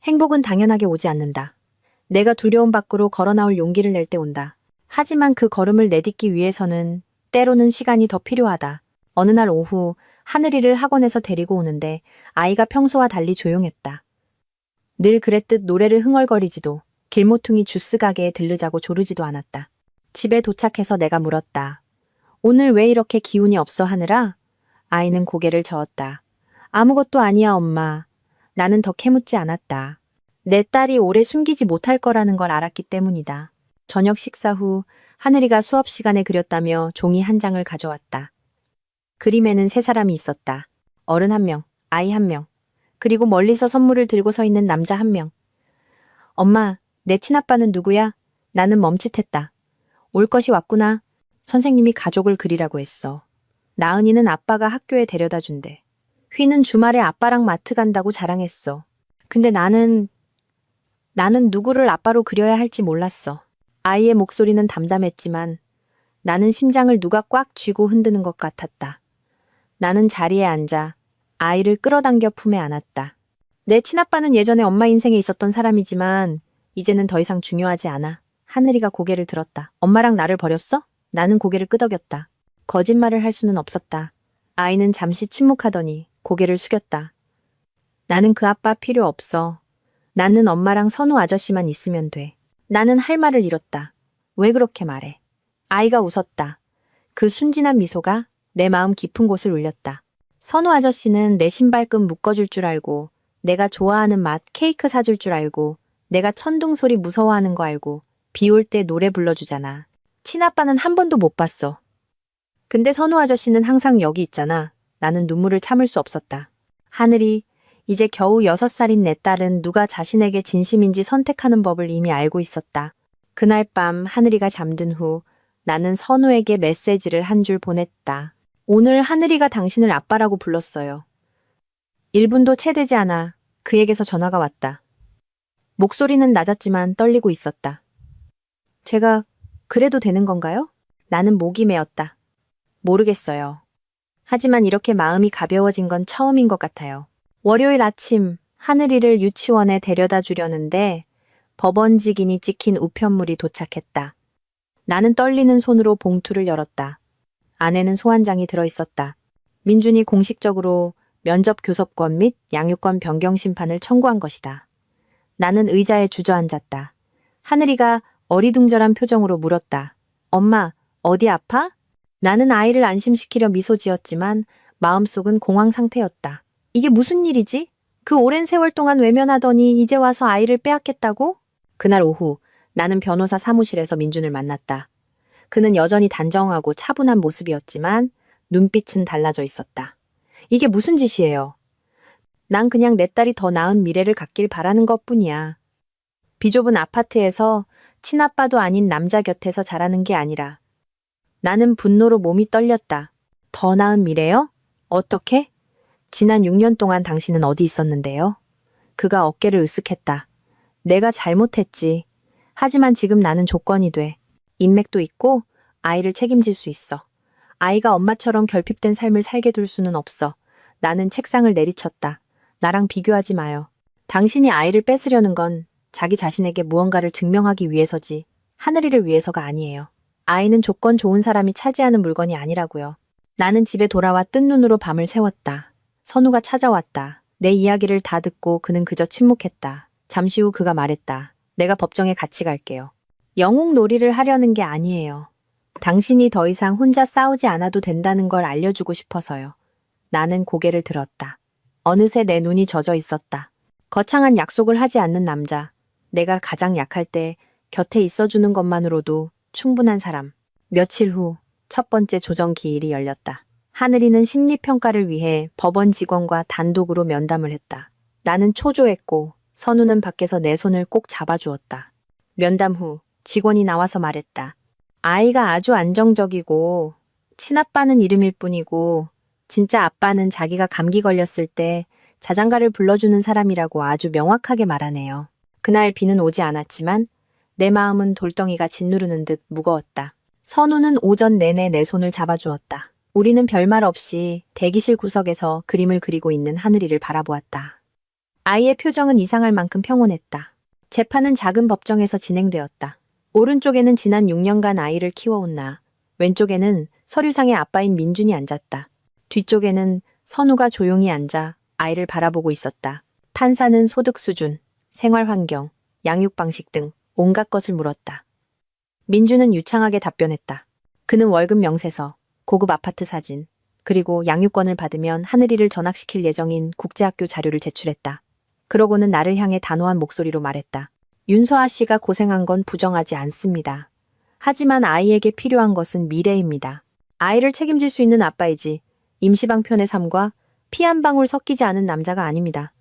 행복은 당연하게 오지 않는다. 내가 두려움 밖으로 걸어 나올 용기를 낼 때 온다. 하지만 그 걸음을 내딛기 위해서는 때로는 시간이 더 필요하다. 어느 날 오후 하늘이를 학원에서 데리고 오는데 아이가 평소와 달리 조용했다. 늘 그랬듯 노래를 흥얼거리지도 길모퉁이 주스 가게에 들르자고 조르지도 않았다. 집에 도착해서 내가 물었다. 오늘 왜 이렇게 기운이 없어 하느라? 아이는 고개를 저었다. 아무것도 아니야 엄마. 나는 더 캐묻지 않았다. 내 딸이 오래 숨기지 못할 거라는 걸 알았기 때문이다. 저녁 식사 후 하늘이가 수업 시간에 그렸다며 종이 한 장을 가져왔다. 그림에는 세 사람이 있었다. 어른 한 명, 아이 한 명, 그리고 멀리서 선물을 들고 서 있는 남자 한 명. 엄마, 내 친아빠는 누구야? 나는 멈칫했다. 올 것이 왔구나. 선생님이 가족을 그리라고 했어. 나은이는 아빠가 학교에 데려다 준대. 휘는 주말에 아빠랑 마트 간다고 자랑했어. 근데 나는 누구를 아빠로 그려야 할지 몰랐어. 아이의 목소리는 담담했지만 나는 심장을 누가 꽉 쥐고 흔드는 것 같았다. 나는 자리에 앉아 아이를 끌어당겨 품에 안았다. 내 친아빠는 예전에 엄마 인생에 있었던 사람이지만 이제는 더 이상 중요하지 않아. 하늘이가 고개를 들었다. 엄마랑 나를 버렸어? 나는 고개를 끄덕였다. 거짓말을 할 수는 없었다. 아이는 잠시 침묵하더니 고개를 숙였다. 나는 그 아빠 필요 없어. 나는 엄마랑 선우 아저씨만 있으면 돼. 나는 할 말을 잃었다. 왜 그렇게 말해? 아이가 웃었다. 그 순진한 미소가 내 마음 깊은 곳을 울렸다. 선우 아저씨는 내 신발끈 묶어줄 줄 알고, 내가 좋아하는 맛 케이크 사줄 줄 알고, 내가 천둥 소리 무서워하는 거 알고 비 올 때 노래 불러주잖아. 친아빠는 한 번도 못 봤어. 근데 선우 아저씨는 항상 여기 있잖아. 나는 눈물을 참을 수 없었다. 하늘이, 이제 겨우 6살인 내 딸은 누가 자신에게 진심인지 선택하는 법을 이미 알고 있었다. 그날 밤 하늘이가 잠든 후 나는 선우에게 메시지를 한 줄 보냈다. 오늘 하늘이가 당신을 아빠라고 불렀어요. 1분도 채 되지 않아 그에게서 전화가 왔다. 목소리는 낮았지만 떨리고 있었다. 제가 그래도 되는 건가요? 나는 목이 메었다. 모르겠어요. 하지만 이렇게 마음이 가벼워진 건 처음인 것 같아요. 월요일 아침 하늘이를 유치원에 데려다 주려는데 법원직인이 찍힌 우편물이 도착했다. 나는 떨리는 손으로 봉투를 열었다. 안에는 소환장이 들어있었다. 민준이 공식적으로 면접 교섭권 및 양육권 변경 심판을 청구한 것이다. 나는 의자에 주저앉았다. 하늘이가 어리둥절한 표정으로 물었다. 엄마, 어디 아파? 나는 아이를 안심시키려 미소 지었지만 마음속은 공황 상태였다. 이게 무슨 일이지? 그 오랜 세월 동안 외면하더니 이제 와서 아이를 빼앗겠다고? 그날 오후 나는 변호사 사무실에서 민준을 만났다. 그는 여전히 단정하고 차분한 모습이었지만 눈빛은 달라져 있었다. 이게 무슨 짓이에요? 난 그냥 내 딸이 더 나은 미래를 갖길 바라는 것뿐이야. 비좁은 아파트에서 친아빠도 아닌 남자 곁에서 자라는 게 아니라 나는 분노로 몸이 떨렸다. 더 나은 미래요? 어떻게? 지난 6년 동안 당신은 어디 있었는데요? 그가 어깨를 으쓱했다. 내가 잘못했지. 하지만 지금 나는 조건이 돼. 인맥도 있고 아이를 책임질 수 있어. 아이가 엄마처럼 결핍된 삶을 살게 둘 수는 없어. 나는 책상을 내리쳤다. 나랑 비교하지 마요. 당신이 아이를 뺏으려는 건 자기 자신에게 무언가를 증명하기 위해서지 하늘이를 위해서가 아니에요. 아이는 조건 좋은 사람이 차지하는 물건이 아니라고요. 나는 집에 돌아와 뜬 눈으로 밤을 새웠다. 선우가 찾아왔다. 내 이야기를 다 듣고 그는 그저 침묵했다. 잠시 후 그가 말했다. 내가 법정에 같이 갈게요. 영웅 놀이를 하려는 게 아니에요. 당신이 더 이상 혼자 싸우지 않아도 된다는 걸 알려주고 싶어서요. 나는 고개를 들었다. 어느새 내 눈이 젖어 있었다. 거창한 약속을 하지 않는 남자. 내가 가장 약할 때 곁에 있어주는 것만으로도 충분한 사람. 며칠 후 첫 번째 조정 기일이 열렸다. 하늘이는 심리평가를 위해 법원 직원과 단독으로 면담을 했다. 나는 초조했고 선우는 밖에서 내 손을 꼭 잡아주었다. 면담 후 직원이 나와서 말했다. 아이가 아주 안정적이고 친아빠는 이름일 뿐이고 진짜 아빠는 자기가 감기 걸렸을 때 자장가를 불러주는 사람이라고 아주 명확하게 말하네요. 그날 비는 오지 않았지만 내 마음은 돌덩이가 짓누르는 듯 무거웠다. 선우는 오전 내내 내 손을 잡아주었다. 우리는 별말 없이 대기실 구석에서 그림을 그리고 있는 하늘이를 바라보았다. 아이의 표정은 이상할 만큼 평온했다. 재판은 작은 법정에서 진행되었다. 오른쪽에는 지난 6년간 아이를 키워온 나, 왼쪽에는 서류상의 아빠인 민준이 앉았다. 뒤쪽에는 선우가 조용히 앉아 아이를 바라보고 있었다. 판사는 소득 수준, 생활 환경, 양육 방식 등 온갖 것을 물었다. 민준은 유창하게 답변했다. 그는 월급 명세서, 고급 아파트 사진, 그리고 양육권을 받으면 하늘이를 전학시킬 예정인 국제학교 자료를 제출했다. 그러고는 나를 향해 단호한 목소리로 말했다. 윤서아 씨가 고생한 건 부정하지 않습니다. 하지만 아이에게 필요한 것은 미래입니다. 아이를 책임질 수 있는 아빠이지 임시방편의 삶과 피 한 방울 섞이지 않은 남자가 아닙니다.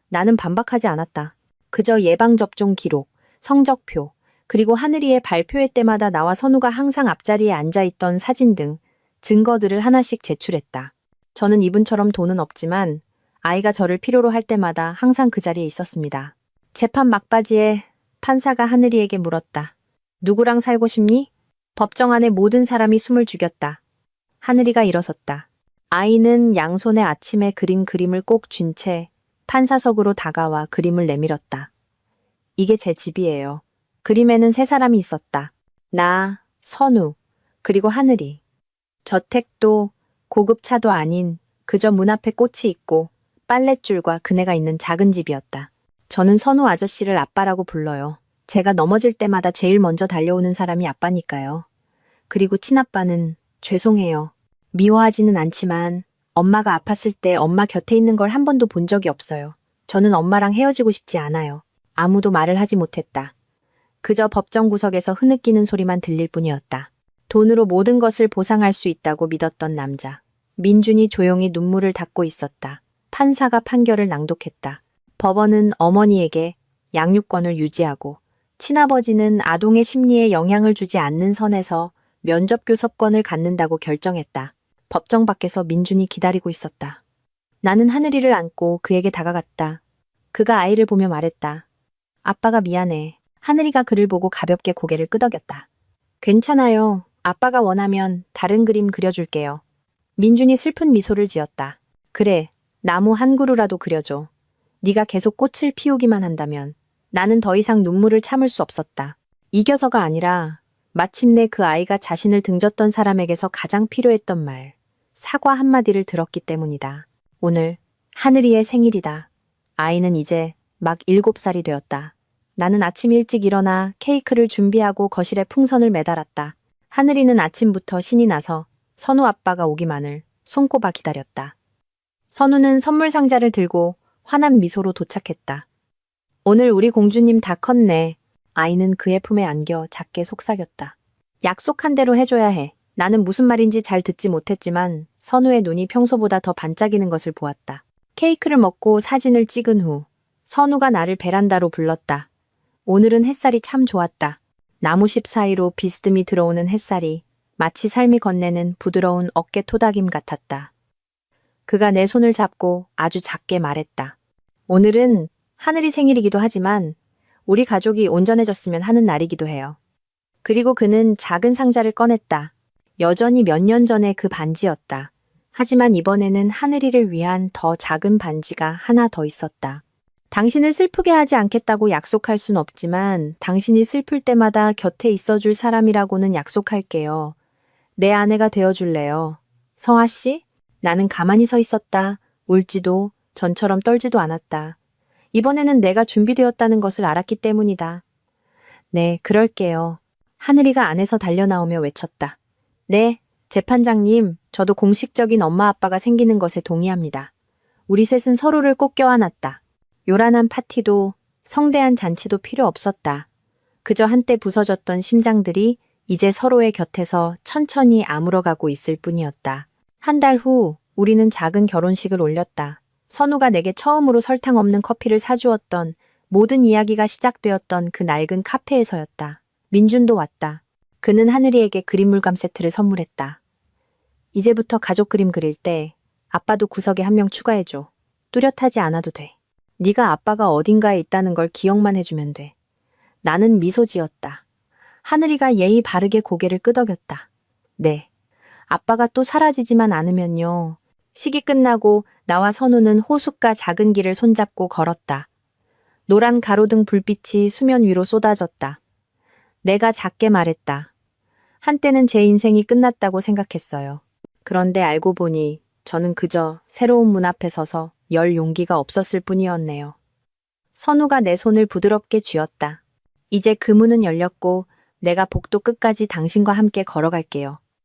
나는 반박하지 않았다. 그저 예방접종 기록, 성적표, 그리고 하늘이의 발표회 때마다 나와 선우가 항상 앞자리에 앉아있던 사진 등 증거들을 하나씩 제출했다. 저는 이분처럼 돈은 없지만 아이가 저를 필요로 할 때마다 항상 그 자리에 있었습니다. 재판 막바지에 판사가 하늘이에게 물었다. 누구랑 살고 싶니? 법정 안에 모든 사람이 숨을 죽였다. 하늘이가 일어섰다. 아이는 양손에 아침에 그린 그림을 꼭 쥔 채 판사석으로 다가와 그림을 내밀었다. 이게 제 집이에요. 그림에는 세 사람이 있었다. 나, 선우, 그리고 하늘이. 저택도 고급 차도 아닌 그저 문 앞에 꽃이 있고 빨랫줄과 그네가 있는 작은 집이었다. 저는 선우 아저씨를 아빠라고 불러요. 제가 넘어질 때마다 제일 먼저 달려오는 사람이 아빠니까요. 그리고 친아빠는 죄송해요. 미워하지는 않지만 엄마가 아팠을 때 엄마 곁에 있는 걸 한 번도 본 적이 없어요. 저는 엄마랑 헤어지고 싶지 않아요. 아무도 말을 하지 못했다. 그저 법정 구석에서 흐느끼는 소리만 들릴 뿐이었다. 돈으로 모든 것을 보상할 수 있다고 믿었던 남자. 민준이 조용히 눈물을 닦고 있었다. 판사가 판결을 낭독했다. 법원은 어머니에게 양육권을 유지하고 친아버지는 아동의 심리에 영향을 주지 않는 선에서 면접교섭권을 갖는다고 결정했다. 법정 밖에서 민준이 기다리고 있었다. 나는 하늘이를 안고 그에게 다가갔다. 그가 아이를 보며 말했다. 아빠가 미안해. 하늘이가 그를 보고 가볍게 고개를 끄덕였다. 괜찮아요. 아빠가 원하면 다른 그림 그려줄게요. 민준이 슬픈 미소를 지었다. 그래, 나무 한 그루라도 그려줘. 네가 계속 꽃을 피우기만 한다면. 나는 더 이상 눈물을 참을 수 없었다. 이겨서가 아니라 마침내 그 아이가 자신을 등졌던 사람에게서 가장 필요했던 말, 사과 한마디를 들었기 때문이다. 오늘 하늘이의 생일이다. 아이는 이제 막 7살이 되었다. 나는 아침 일찍 일어나 케이크를 준비하고 거실에 풍선을 매달았다. 하늘이는 아침부터 신이 나서 선우 아빠가 오기만을 손꼽아 기다렸다. 선우는 선물 상자를 들고 환한 미소로 도착했다. 오늘 우리 공주님 다 컸네. 아이는 그의 품에 안겨 작게 속삭였다. 약속한 대로 해줘야 해. 나는 무슨 말인지 잘 듣지 못했지만 선우의 눈이 평소보다 더 반짝이는 것을 보았다. 케이크를 먹고 사진을 찍은 후 선우가 나를 베란다로 불렀다. 오늘은 햇살이 참 좋았다. 나무십 사이로 비스듬히 들어오는 햇살이 마치 삶이 건네는 부드러운 어깨 토닥임 같았다. 그가 내 손을 잡고 아주 작게 말했다. 오늘은 하늘이 생일이기도 하지만 우리 가족이 온전해졌으면 하는 날이기도 해요. 그리고 그는 작은 상자를 꺼냈다. 여전히 몇 년 전의 그 반지였다. 하지만 이번에는 하늘이를 위한 더 작은 반지가 하나 더 있었다. 당신을 슬프게 하지 않겠다고 약속할 순 없지만 당신이 슬플 때마다 곁에 있어줄 사람이라고는 약속할게요. 내 아내가 되어줄래요. 서아 씨? 나는 가만히 서 있었다. 울지도 전처럼 떨지도 않았다. 이번에는 내가 준비되었다는 것을 알았기 때문이다. 네, 그럴게요. 하늘이가 안에서 달려나오며 외쳤다. 네, 재판장님, 저도 공식적인 엄마 아빠가 생기는 것에 동의합니다. 우리 셋은 서로를 꼭 껴안았다. 요란한 파티도 성대한 잔치도 필요 없었다. 그저 한때 부서졌던 심장들이 이제 서로의 곁에서 천천히 아물어가고 있을 뿐이었다. 한 달 후 우리는 작은 결혼식을 올렸다. 선우가 내게 처음으로 설탕 없는 커피를 사주었던 모든 이야기가 시작되었던 그 낡은 카페에서였다. 민준도 왔다. 그는 하늘이에게 그림 물감 세트를 선물했다. 이제부터 가족 그림 그릴 때 아빠도 구석에 한 명 추가해줘. 뚜렷하지 않아도 돼. 네가 아빠가 어딘가에 있다는 걸 기억만 해주면 돼. 나는 미소 지었다. 하늘이가 예의 바르게 고개를 끄덕였다. 네. 아빠가 또 사라지지만 않으면요. 식이 끝나고 나와 선우는 호숫가 작은 길을 손잡고 걸었다. 노란 가로등 불빛이 수면 위로 쏟아졌다. 내가 작게 말했다. 한때는 제 인생이 끝났다고 생각했어요. 그런데 알고 보니 저는 그저 새로운 문 앞에 서서 열 용기가 없었을 뿐이었네요. 선우가 내 손을 부드럽게 쥐었다. 이제 그 문은 열렸고 내가 복도 끝까지 당신과 함께 걸어갈게요.